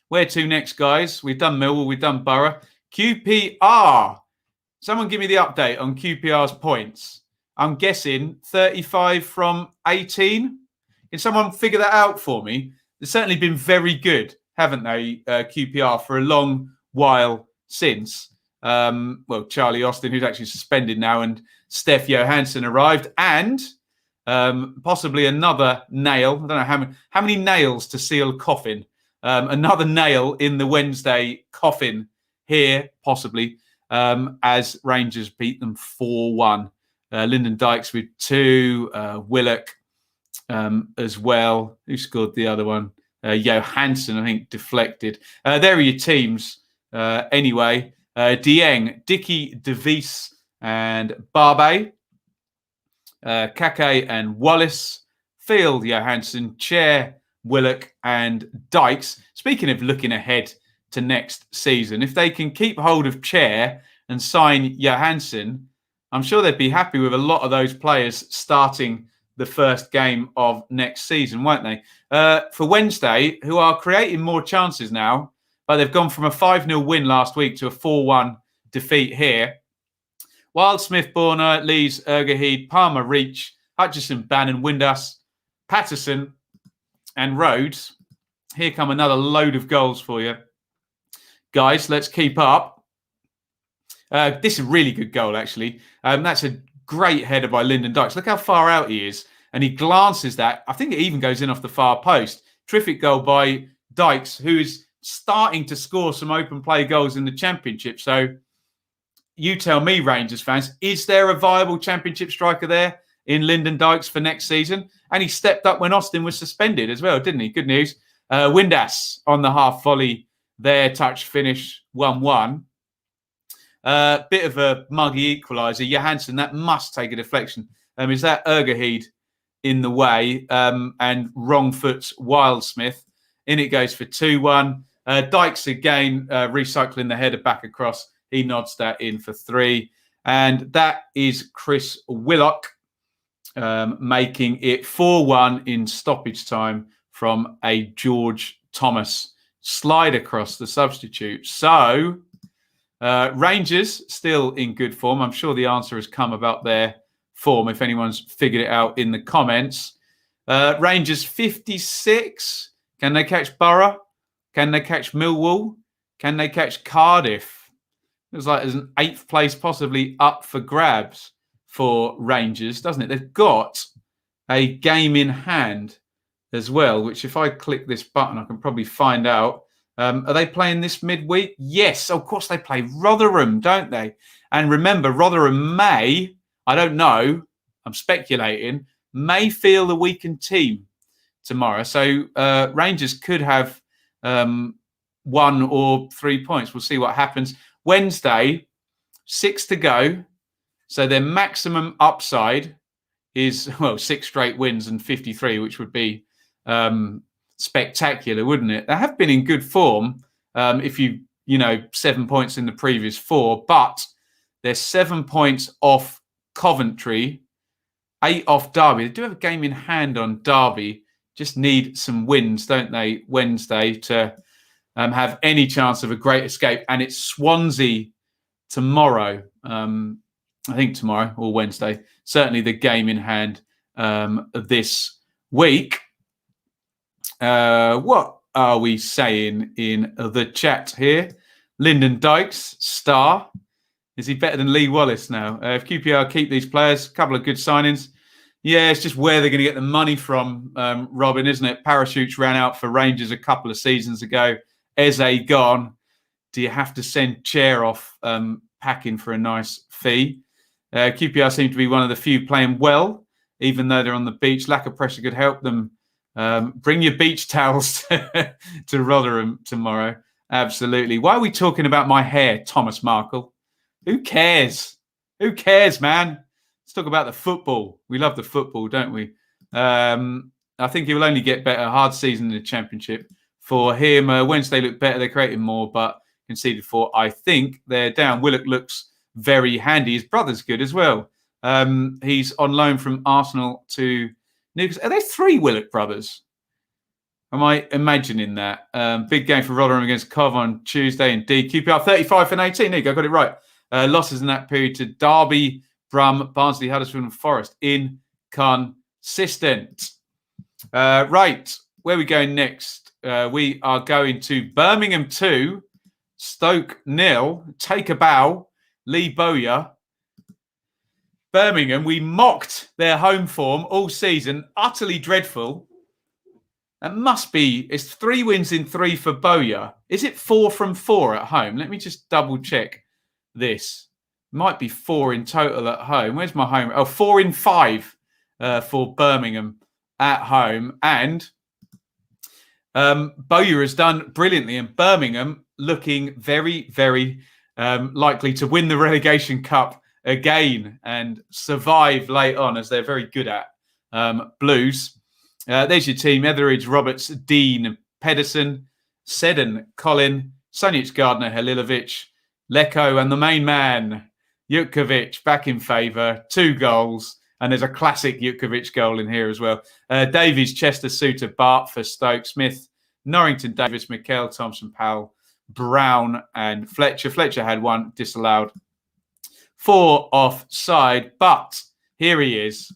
[SPEAKER 1] Where to next, guys? We've done Millwall, we've done Borough. QPR. Someone give me the update on QPR's points. I'm guessing 35 from 18. Can someone figure that out for me? They've certainly been very good, haven't they, QPR, for a long while since. Charlie Austin, who's actually suspended now, and Steph Johansson arrived, and possibly another nail. I don't know how many nails to seal coffin. Another nail in the Wednesday coffin here, possibly, as Rangers beat them 4-1. Lyndon Dykes with 2, Willock as well. Who scored the other one? Johansson, I think, deflected. There are your teams anyway. Dieng, Dickey, DeVries and Barbe. Kake and Wallace. Field, Johansson, Chair, Willock and Dykes. Speaking of looking ahead to next season, if they can keep hold of Chair and sign Johansson, I'm sure they'd be happy with a lot of those players starting the first game of next season, won't they? For Wednesday, who are creating more chances now, but they've gone from a 5-0 win last week to a 4-1 defeat here. Wildsmith, Borner, Lees, Ergaheed, Palmer, Reach, Hutchison, Bannon, Windass, Patterson and Rhodes. Here come another load of goals for you. Guys, let's keep up. This is a really good goal, actually. That's a great header by Lyndon Dykes. Look how far out he is. And he glances that. I think it even goes in off the far post. Terrific goal by Dykes, who is starting to score some open play goals in the Championship. So you tell me, Rangers fans, is there a viable Championship striker there in Lyndon Dykes for next season? And he stepped up when Austin was suspended as well, didn't he? Good news. Windass on the half volley there, touch finish 1-1. Bit of a muggy equaliser. Johansson, that must take a deflection. Is that Ergaheed in the way? And wrong foot's Wildsmith. In it goes for 2-1. Dykes again recycling the header back across. He nods that in for 3. And that is Chris Willock making it 4-1 in stoppage time from a George Thomas slide across the substitute. So Rangers still in good form. I'm sure the answer has come about their form if anyone's figured it out in the comments. Rangers 56. Can they catch Borough? Can they catch Millwall? Can they catch Cardiff? Looks like there's an 8th place possibly up for grabs for Rangers, doesn't it? They've got a game in hand as well, which if I click this button, I can probably find out. Are they playing this midweek? Yes, of course they play Rotherham, don't they? And remember, Rotherham may, I don't know, I'm speculating, may feel the weakened team tomorrow. So Rangers could have 1 or 3 points. We'll see what happens. Wednesday, 6 to go. So their maximum upside is, 6 straight wins and 53, which would be spectacular, wouldn't it? They have been in good form if 7 points in the previous 4, but they're 7 points off Coventry, 8 off Derby. They do have a game in hand on Derby. Just need some wins, don't they, Wednesday to have any chance of a great escape. And it's Swansea tomorrow. I think tomorrow or Wednesday. Certainly the game in hand this week. What are we saying in the chat here? Lyndon Dykes, star. Is he better than Lee Wallace now? If QPR keep these players, a couple of good signings. Yeah, it's just where they're going to get the money from, Robin, isn't it? Parachutes ran out for Rangers a couple of seasons ago. Eze gone. Do you have to send Chair off packing for a nice fee? QPR seem to be one of the few playing well, even though they're on the beach. Lack of pressure could help them. Bring your beach towels to Rotherham tomorrow. Absolutely. Why are we talking about my hair, Thomas Markle? Who cares? Who cares, man? Let's talk about the football. We love the football, don't we? I think it will only get better. Hard season in the Championship for him. Wednesday looked better. They created more, but conceded 4. I think they're down. Willock looks very handy. His brother's good as well. He's on loan from Arsenal to Newcastle. Are there 3 Willock brothers? Am I imagining that? Big game for Rotherham against Cov on Tuesday. Indeed. QPR 35 and 18. There you go. Got it right. Losses in that period to Derby, Brum, Barnsley, Huddersfield and Forest. Inconsistent. Right, where are we going next? We are going to Birmingham 2, Stoke 0. Take a bow, Lee Bowyer. Birmingham, we mocked their home form all season. Utterly dreadful. It must be, it's 3 wins in 3 for Bowyer. Is it 4 from 4 at home? Let me just double check this. Might be 4 in total at home. Where's my home? Oh, 4 in 5 for Birmingham at home. And Bowyer has done brilliantly. And Birmingham looking very, very likely to win the relegation cup again and survive late on, as they're very good at. Blues. There's your team: Etheridge, Roberts, Dean, Pedersen, Seddon, Colin, Sonic, Gardner, Halilovic, Leko, and the main man, Jutkovic, back in favour. 2 goals. And there's a classic Jutkovic goal in here as well. Davies, Chester, Suter, Bart for Stoke, Smith, Norrington, Davis, McKell, Thompson, Powell, Brown, and Fletcher. Fletcher had 1 disallowed. 4 offside, but here he is,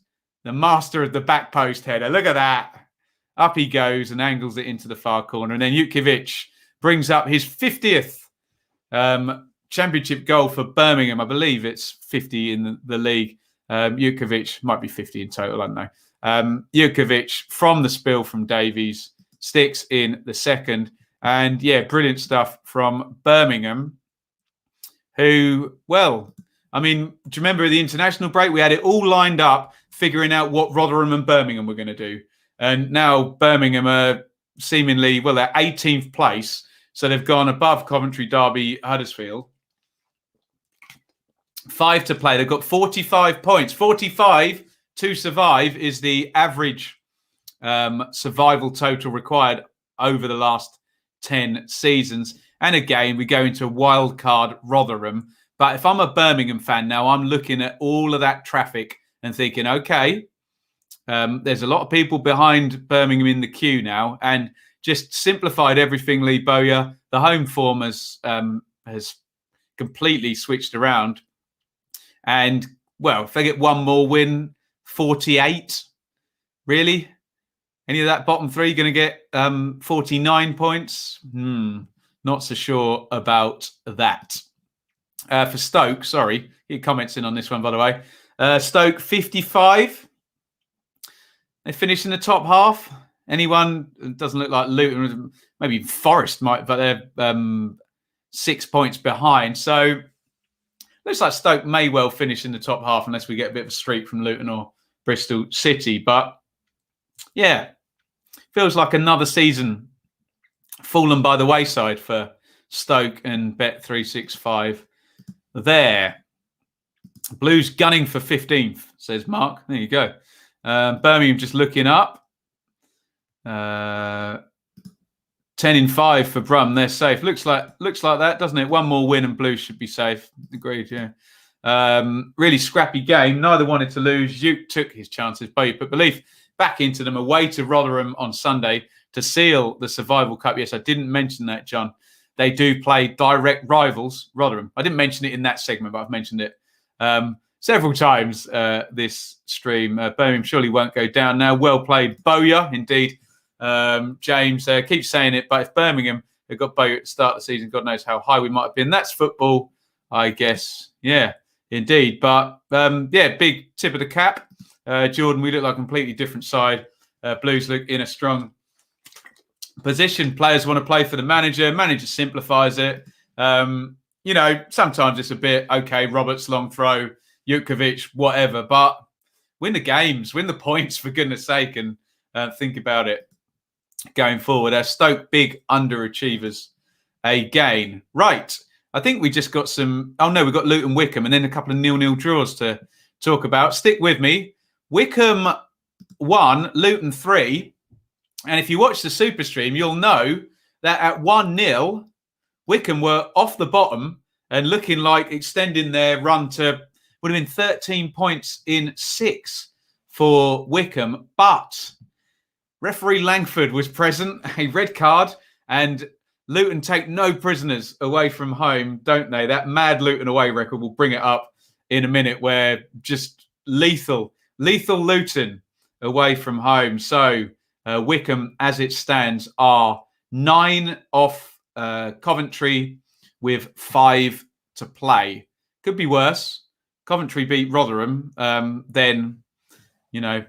[SPEAKER 1] the master of the back post header. Look at that. Up he goes and angles it into the far corner. And then Jutkovic brings up his 50th championship goal for Birmingham. I believe it's 50 in the league. Jutkovic might be 50 in total, I don't know. Jutkovic from the spill from Davies sticks in the second. And yeah, brilliant stuff from Birmingham, who, well, I mean, do you remember the international break? We had it all lined up, figuring out what Rotherham and Birmingham were going to do. And now Birmingham are seemingly, well, they're 18th place. So they've gone above Coventry, Derby, Huddersfield. 5 to play. They've got 45 points. 45 to survive is the average survival total required over the last 10 seasons. And again, we go into wild card Rotherham. But if I'm a Birmingham fan now, I'm looking at all of that traffic and thinking, okay, there's a lot of people behind Birmingham in the queue now, and just simplified everything. Lee Bowyer, the home form has completely switched around. And, well, if they get 1 more win, 48, really? Any of that bottom 3 going to get 49 points? Not so sure about that. For Stoke, sorry, he comments in on this one, by the way. Stoke 55. They finish in the top half. Anyone? It doesn't look like Luton, maybe Forest might, but they're 6 points behind. So looks like Stoke may well finish in the top half unless we get a bit of a streak from Luton or Bristol City. But yeah, feels like another season fallen by the wayside for Stoke and Bet365. There. Blues gunning for 15th, says Mark. There you go. Birmingham just looking up. 10 in 5 for Brumm. They're safe. Looks like that, doesn't it? 1 more win and Blues should be safe. Agreed, yeah. Really scrappy game. Neither wanted to lose. Ute took his chances. Bowyer put belief back into them, away to Rotherham on Sunday to seal the Survival Cup. Yes, I didn't mention that, John. They do play direct rivals, Rotherham. I didn't mention it in that segment, but I've mentioned it several times this stream. Birmingham surely won't go down now. Well played, Bowyer, indeed. James keeps saying it, but if Birmingham had got Bowyer at the start of the season, God knows how high we might have been. That's football, I guess. Yeah, indeed. But yeah, big tip of the cap. Jordan, we look like a completely different side. Blues look in a strong position. Players want to play for the manager. Manager simplifies it. You know, sometimes it's a bit, okay, Roberts, long throw, Jutkovic, whatever. But win the games, win the points, for goodness sake, and think about it going forward. Stoke, big underachievers again. Right. I think we just got some... Oh, no, we've got Luton Wycombe and then a couple of 0-0 draws to talk about. Stick with me. Wycombe 1, Luton 3. And if you watch the Super Stream, you'll know that at 1-0, Wycombe were off the bottom and looking like extending their run to... would have been 13 points in 6 for Wycombe. But referee Langford was present, a red card, and Luton take no prisoners away from home, don't they? That mad Luton away record, will bring it up in a minute, where just lethal Luton away from home. So Wycombe, as it stands, are 9 off Coventry with 5 to play. Could be worse. Coventry beat Rotherham, then,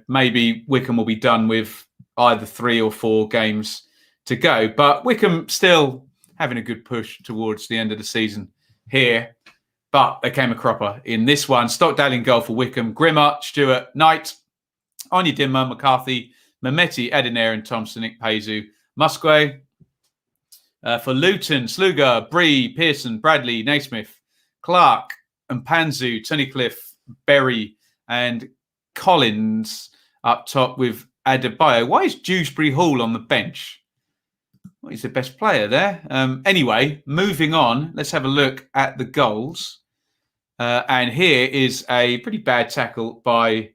[SPEAKER 1] maybe Wycombe will be done with either 3 or 4 games to go. But Wycombe still having a good push towards the end of the season here. But they came a cropper in this one. Stockdale in goal for Wycombe. Grimmer, Stewart, Knight, Anya Dimmer, McCarthy, Mehmeti, Edinair and Thompson, Ikpeazu, Musgrave. For Luton, Sluga, Bree, Pearson, Bradley, Naismith, Clark and Panzu, Tunnicliffe, Berry and Collins up top with Adebayo. Why is Dewsbury Hall on the bench? Well, he's the best player there. Anyway, moving on, let's have a look at the goals. And here is a pretty bad tackle by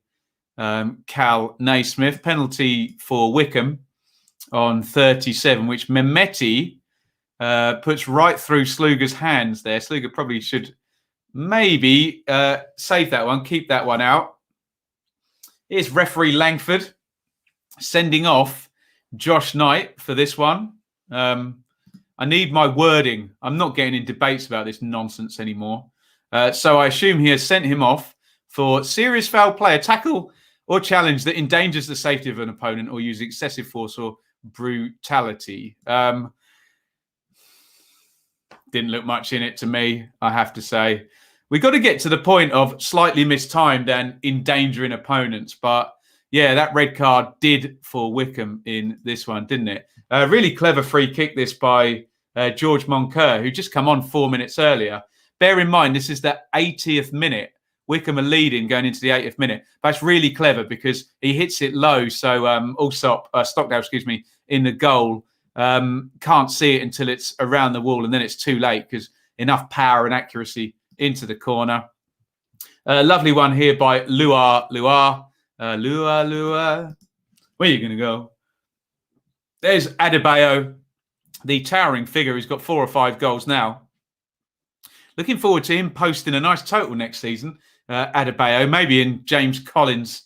[SPEAKER 1] Cal Naismith. Penalty for Wycombe on 37, which Mehmeti puts right through Sluga's hands there. Sluga probably should maybe save that one, keep that one out. Here's referee Langford sending off Josh Knight for this one. I need my wording. I'm not getting in debates about this nonsense anymore. So I assume he has sent him off for serious foul play, a tackle or challenge that endangers the safety of an opponent or use excessive force or brutality. Didn't look much in it to me, I have to say. We got to get to the point of slightly mistimed and endangering opponents. But yeah, that red card did for Wycombe in this one, didn't it? Really clever free kick this by George Moncur, who just come on 4 minutes earlier. Bear in mind, this is the 80th minute. Wycombe are leading going into the 80th minute. That's really clever because he hits it low. So Stockdale, in the goal, can't see it until it's around the wall, and then it's too late because enough power and accuracy into the corner. Lovely one here by Luar. Where are you going to go? There's Adebayo, the towering figure who's got 4 or 5 goals now. Looking forward to him posting a nice total next season, Adebayo, maybe in James Collins'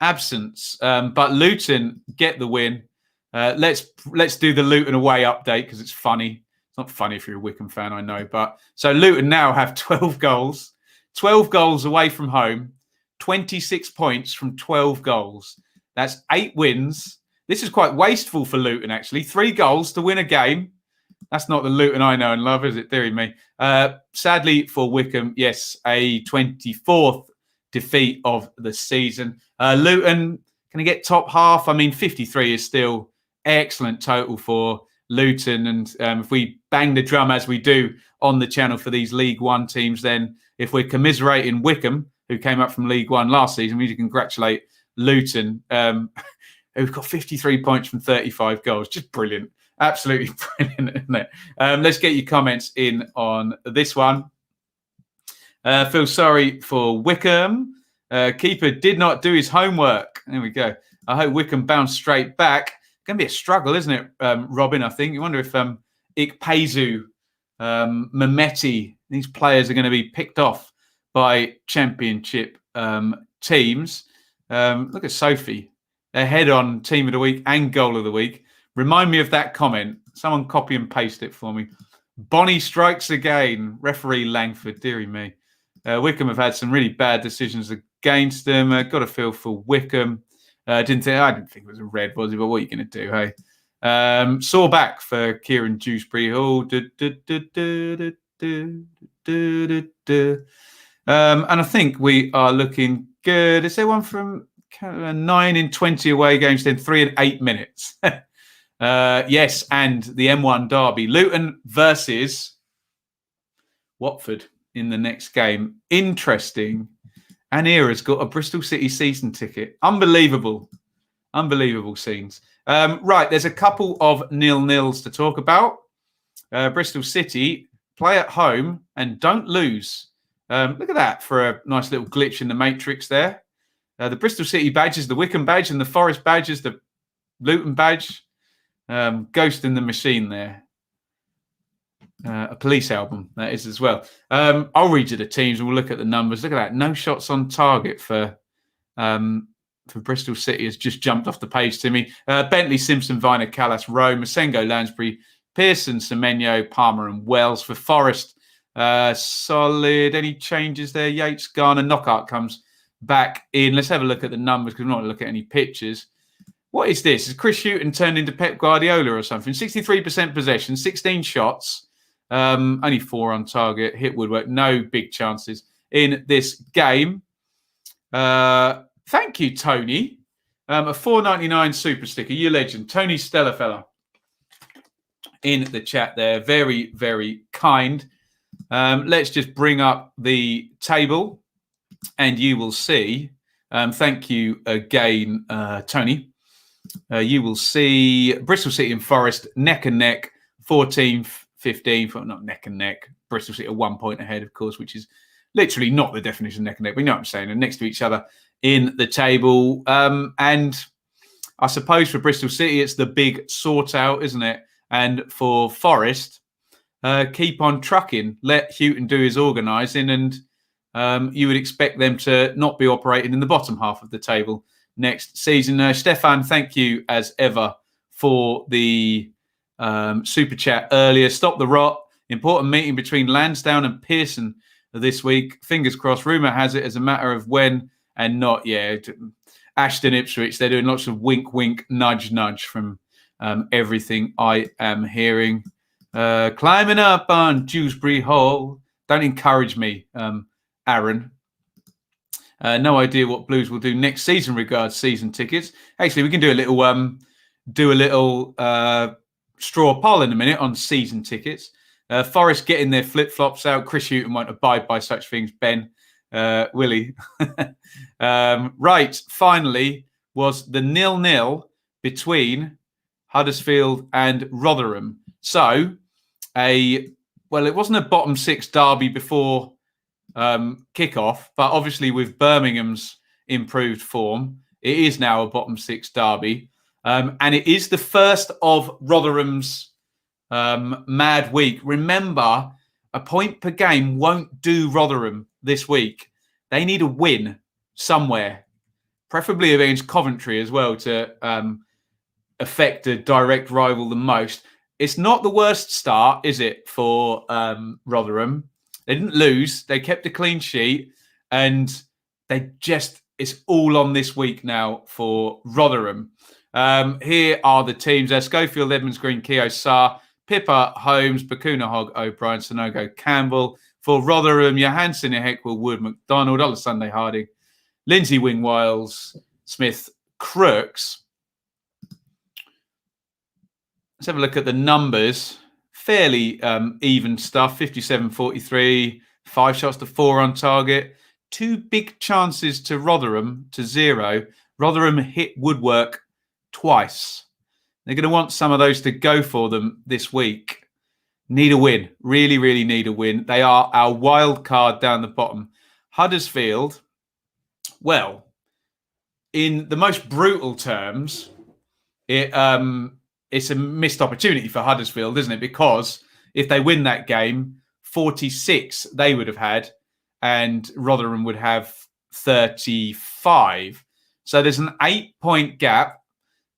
[SPEAKER 1] absence. But Luton get the win. Let's do the Luton away update because it's funny. It's not funny if you're a Wycombe fan, I know. But so Luton now have 12 goals. 12 goals away from home. 26 points from 12 goals. That's 8 wins. This is quite wasteful for Luton, actually. 3 goals to win a game. That's not the Luton I know and love, is it? Deary me. Sadly for Wycombe, yes, a 24th defeat of the season. Luton, can I get top half? I mean, 53 is still excellent total for Luton. And if we bang the drum as we do on the channel for these League One teams, then if we're commiserating Wycombe, who came up from League One last season, we need to congratulate Luton, who've got 53 points from 35 goals. Just brilliant. Absolutely brilliant, isn't it? Let's get your comments in on this one. Feel sorry for Wycombe. Keeper did not do his homework. There we go. I hope Wycombe bounce straight back. Going to be a struggle, isn't it, Robin, I think? You wonder if Ikpeazu, Mehmeti, these players are going to be picked off by championship teams. Look at Sophie. They're head on team of the week and goal of the week. Remind me of that comment. Someone copy and paste it for me. Bonnie strikes again. Referee Langford, dearie me. Wycombe have had some really bad decisions against them. Got a feel for Wycombe. I didn't think it was a red, was it? But what are you going to do, hey? Sore back for Kieran Dewsbury Hall. And I think we are looking good. Is there one from 9 in 20 away games, then 3 in 8 minutes? Yes, and the M1 derby. Luton versus Watford in the next game. Interesting. Anira's got a Bristol City season ticket. Unbelievable. Unbelievable scenes. Right, there's a couple of 0-0s to talk about. Bristol City play at home and don't lose. Look at that for a nice little glitch in the matrix there. The Bristol City badge is the Wycombe badge and the Forest badge is the Luton badge. Ghost in the Machine there. A Police album, that is as well. I'll read you the teams and we'll look at the numbers. Look at that. No shots on target for for Bristol City has just jumped off the page to me. Bentley, Simpson, Viner, Callas, Rowe, Masengo, Lansbury, Pearson, Semenyo, Palmer and Wells. For Forest, solid. Any changes there? Yates, Garner, Knockout comes back in. Let's have a look at the numbers because we're not going to look at any pictures. What is this? Is Chris Hughton turned into Pep Guardiola or something? 63% possession, 16 shots, only 4 on target, hit woodwork, no big chances in this game. Thank you, Tony. A $4.99 super sticker. You legend. Tony Stellafella in the chat there. Very, very kind. Let's just bring up the table and you will see. Thank you again, Tony. You will see Bristol City and Forest neck and neck, 14, 15, not neck and neck. Bristol City are 1 point ahead, of course, which is literally not the definition of neck and neck. But you know what I'm saying? They're next to each other in the table. And I suppose for Bristol City, it's the big sort out, isn't it? And for Forest, keep on trucking. Let Hughton do his organising and you would expect them to not be operating in the bottom half of the table next season. Stefan, thank you as ever for the super chat earlier. Stop the rot. Important meeting between Lansdowne and Pearson this week. Fingers crossed. Rumour has it as a matter of when and not. Yeah, Ashton, Ipswich, they're doing lots of wink, wink, nudge, nudge from everything I am hearing. Climbing up on Dewsbury Hall. Don't encourage me, Aaron. No idea what Blues will do next season regards season tickets. Actually, we can do a little straw poll in a minute on season tickets. Forest getting their flip-flops out. Chris Hughton won't abide by such things. Ben, Willie. Right, finally was the 0-0 between Huddersfield and Rotherham. So, it wasn't a bottom six derby before kickoff, but obviously with Birmingham's improved form, it is now a bottom six derby. And it is the first of Rotherham's mad week. Remember, a point per game won't do Rotherham this week. They need a win somewhere, preferably against Coventry as well, to affect a direct rival the most. It's not the worst start, is it, for Rotherham? They didn't lose. They kept a clean sheet. And it's all on this week now for Rotherham. Here are the teams. Schofield, Edmonds Green, Keogh, Sarr, Pippa, Holmes, Bakuna, Hogg, O'Brien, Sonogo, Campbell. For Rotherham, Johansson, Heckwell, Wood, McDonald, Sunday Harding, Lindsay, Wing, Wiles, Smith, Crooks. Let's have a look at the numbers. Fairly even stuff. 57-43, 5 shots to 4 on target. 2 big chances to Rotherham to 0. Rotherham hit woodwork twice. They're going to want some of those to go for them this week. Need a win. Really, really need a win. They are our wild card down the bottom. Huddersfield, well, in the most brutal terms, it's a missed opportunity for Huddersfield, isn't it? Because if they win that game, 46 they would have had, and Rotherham would have 35. So there's an 8-point gap.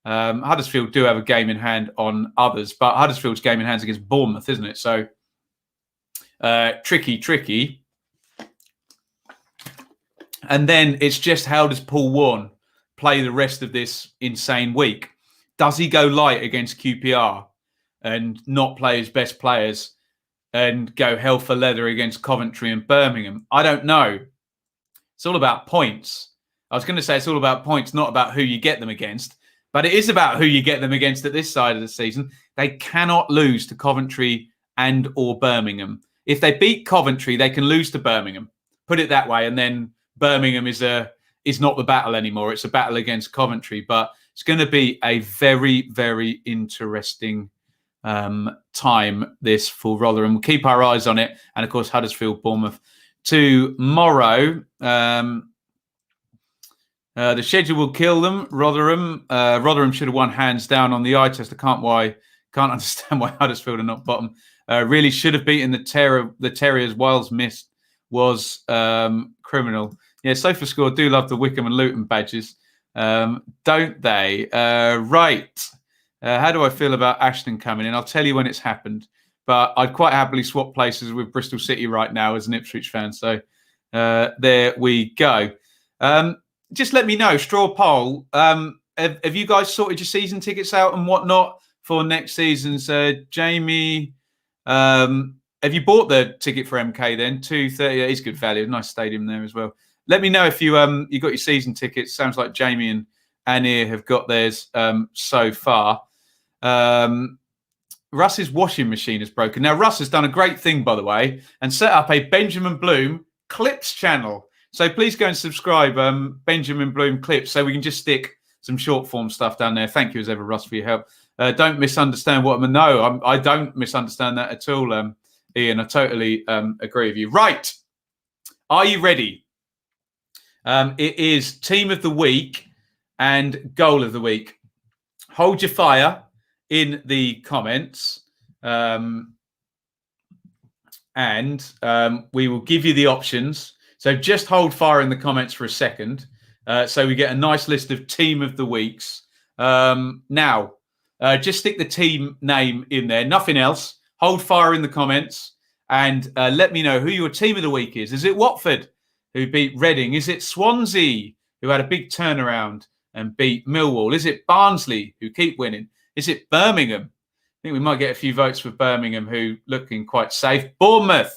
[SPEAKER 1] Huddersfield do have a game in hand on others, but Huddersfield's game in hand is against Bournemouth, isn't it? So tricky. And then it's just, how does Paul Warne play the rest of this insane week? Does he go light against QPR and not play his best players and go hell for leather against Coventry and Birmingham? I don't know. It's all about points. I was going to say it's all about points, not about who you get them against. But it is about who you get them against at this side of the season. They cannot lose to Coventry and or Birmingham. If they beat Coventry, they can lose to Birmingham. Put it that way. And then Birmingham is not the battle anymore. It's a battle against Coventry. But it's going to be a very, very interesting time, this, for Rotherham. We'll keep our eyes on it. And, of course, Huddersfield, Bournemouth tomorrow. The schedule will kill them. Rotherham should have won hands down on the eye test. Can't understand why Huddersfield are not bottom. Really should have beaten the Terriers. Wiles missed was criminal. Yeah, SofaScore do love the Wickham and Luton badges. Don't they? Right. How do I feel about Ashton coming in? I'll tell you when it's happened. But I'd quite happily swap places with Bristol City right now as an Ipswich fan. So there we go. Just let me know, straw poll. Have you guys sorted your season tickets out and whatnot for next season's? Jamie, have you bought the ticket for MK then? 230. It is good value. Nice stadium there as well. Let me know if you got your season tickets. Sounds like Jamie and Anir have got theirs so far. Russ's washing machine is broken. Now, Russ has done a great thing, by the way, and set up a Benjamin Bloom Clips channel. So please go and subscribe, Benjamin Bloom Clips, so we can just stick some short form stuff down there. Thank you as ever, Russ, for your help. Don't misunderstand what I'm. No, I don't misunderstand that at all, Iain. I totally agree with you. Right. Are you ready? It is Team of the Week and Goal of the Week. Hold your fire in the comments. And we will give you the options. So just hold fire in the comments for a second. So we get a nice list of Team of the Weeks. Now, just stick the team name in there. Nothing else. Hold fire in the comments. And let me know who your Team of the Week is. Is it Watford, who beat Reading? Is it Swansea, who had a big turnaround and beat Millwall? Is it Barnsley, who keep winning? Is it Birmingham? I think we might get a few votes for Birmingham, who looking quite safe. Bournemouth,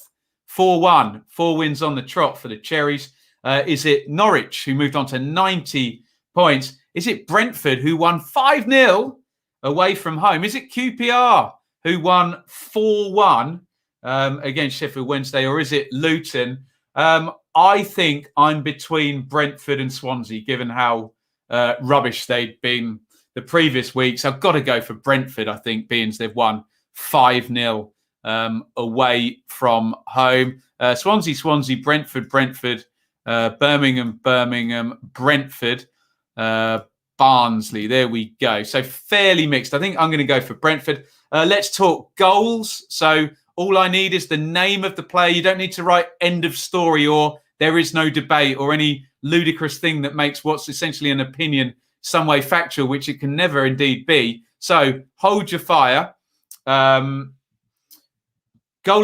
[SPEAKER 1] 4-1, 4 wins on the trot for the Cherries. Is it Norwich, who moved on to 90 points? Is it Brentford, who won 5-0 away from home? Is it QPR, who won 4-1 against Sheffield Wednesday? Or is it Luton? I think I'm between Brentford and Swansea, given how rubbish they'd been the previous weeks. I've got to go for Brentford, I think, being they've won 5-0 away from home. Swansea, Brentford, Birmingham, Brentford, Barnsley. There we go. So fairly mixed. I think I'm going to go for Brentford. Let's talk goals. So all I need is the name of the player. You don't need to write end of story or there is no debate or any ludicrous thing that makes what's essentially an opinion some way factual, which it can never indeed be. So hold your fire. Goal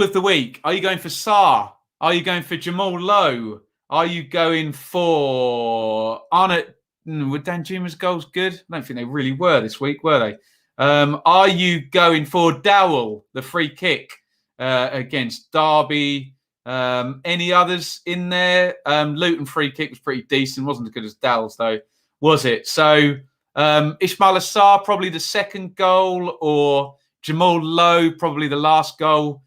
[SPEAKER 1] of the week. Are you going for Sarr? Are you going for Jamal Lowe? Are you going for Arnott? Were Danjuma's goals good? I don't think they really were this week, were they? Are you going for Dowell, the free kick against Derby? Any others in there? Luton free kick was pretty decent. Wasn't as good as Dowell's, though, was it? So Ismail Assar, probably the second goal, or Jamal Lowe, probably the last goal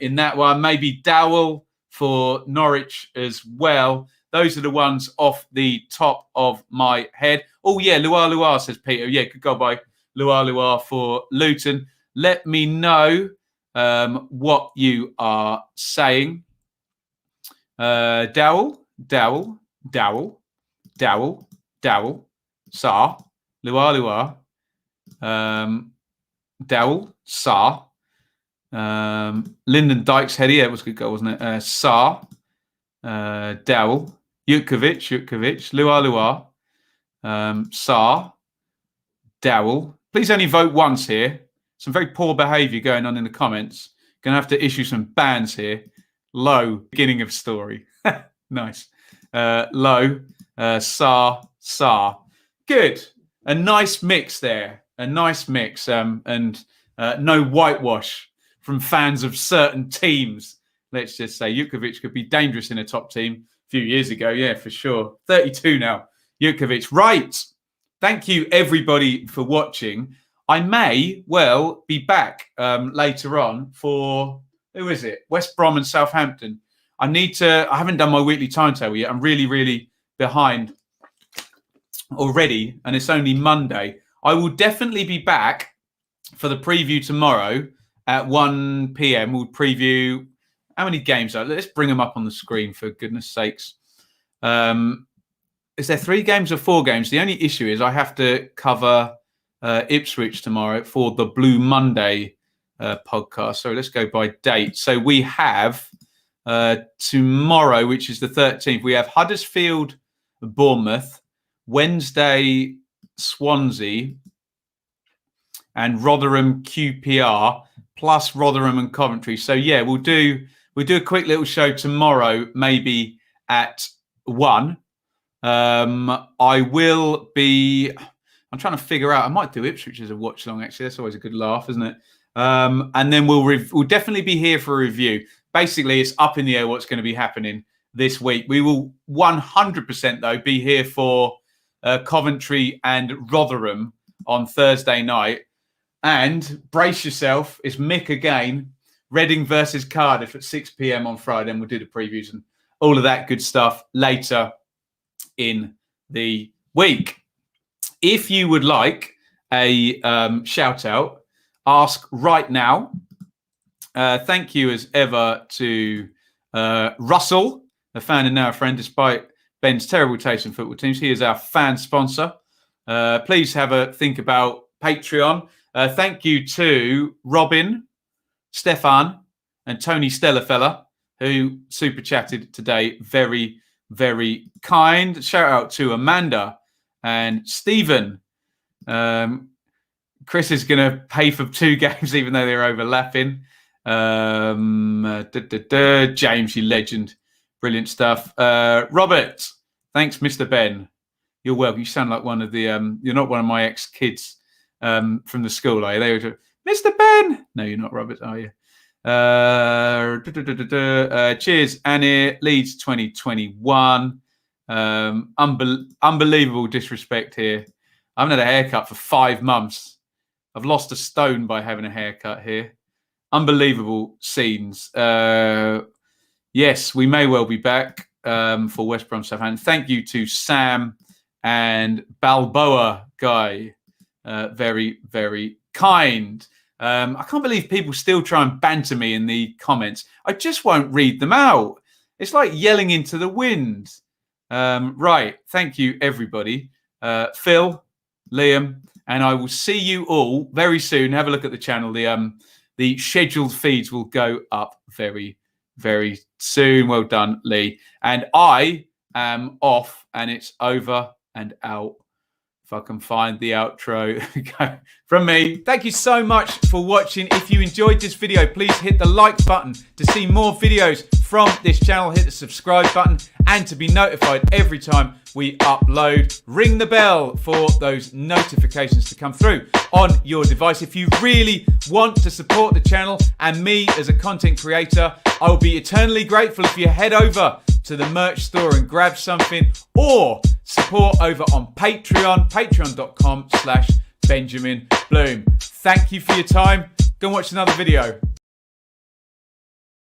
[SPEAKER 1] in that one. Maybe Dowell for Norwich as well. Those are the ones off the top of my head. Oh, yeah, Luar, says Peter. Yeah, good goal by Luar for Luton. Let me know what you are saying. Dowell, Sarr, Luar, Dowell, Sarr, Lyndon Dykes header. Yeah, it was a good goal, wasn't it? Sarr, Dowell, Jutkovic, Luar, Sarr, Dowell. Please only vote once here. Some very poor behaviour going on in the comments. Going to have to issue some bans here. Low, beginning of story. Nice. Low, Sarr. Good. A nice mix there. A nice mix. And no whitewash from fans of certain teams. Let's just say Jutkovic could be dangerous in a top team a few years ago. Yeah, for sure. 32 now. Jutkovic. Right. Thank you, everybody, for watching. I may well be back later on for, who is it? West Brom and Southampton. I haven't done my weekly timetable yet. I'm really, really behind already, and it's only Monday. I will definitely be back for the preview tomorrow at 1 p.m. We'll preview how many games are. Let's bring them up on the screen, for goodness sakes. Is there 3 games or 4 games? The only issue is I have to cover Ipswich tomorrow for the Blue Monday podcast. So let's go by date. So we have tomorrow, which is the 13th, we have Huddersfield, Bournemouth. Wednesday, Swansea, and Rotherham QPR, plus Rotherham and Coventry. So yeah, we'll do a quick little show tomorrow, maybe at 1. I will be. I'm trying to figure out. I might do Ipswich as a watch long. Actually, that's always a good laugh, isn't it? And then we'll definitely be here for a review. Basically, it's up in the air what's going to be happening this week. We will 100% though be here for Coventry and Rotherham on Thursday night. And brace yourself, it's Mick again. Reading versus Cardiff at 6 p.m. on Friday, and we'll do the previews and all of that good stuff later in the week. If you would like a shout out, ask right now. Thank you as ever to Russell, a fan and now a friend, despite Ben's terrible taste in football teams. He is our fan sponsor. Please have a think about Patreon. Thank you to Robin, Stefan, and Tony Stellafella, who super chatted today. Very, very kind. Shout out to Amanda and Stephen. Chris is going to pay for 2 games, even though they're overlapping. James, you legend. Brilliant stuff. Robert, thanks, Mr. Ben. You're welcome. You sound like one of the, you're not one of my ex-kids from the school, are you? They were Mr. Ben. No, you're not, Robert, are you? Cheers, Annie. Leeds 2021. Unbelievable disrespect here. I haven't had a haircut for 5 months. I've lost a stone by having a haircut here. Unbelievable scenes. Yes, we may well be back for West Brom Southampton. Thank you to Sam and Balboa Guy. Very, very kind. I can't believe people still try and banter me in the comments. I just won't read them out. It's like yelling into the wind. Right. Thank you, everybody. Phil, Liam, and I will see you all very soon. Have a look at the channel. The scheduled feeds will go up very, very soon. Well done, Lee. And I am off, and it's over and out. If I can find the outro from me. Thank you so much for watching. If you enjoyed this video, please hit the like button to see more videos from this channel. Hit the subscribe button and to be notified every time we upload. Ring the bell for those notifications to come through on your device. If you really want to support the channel and me as a content creator, I will be eternally grateful if you head over to the merch store and grab something, or support over on Patreon, patreon.com/Benjamin Bloom. Thank you for your time. Go and watch another video.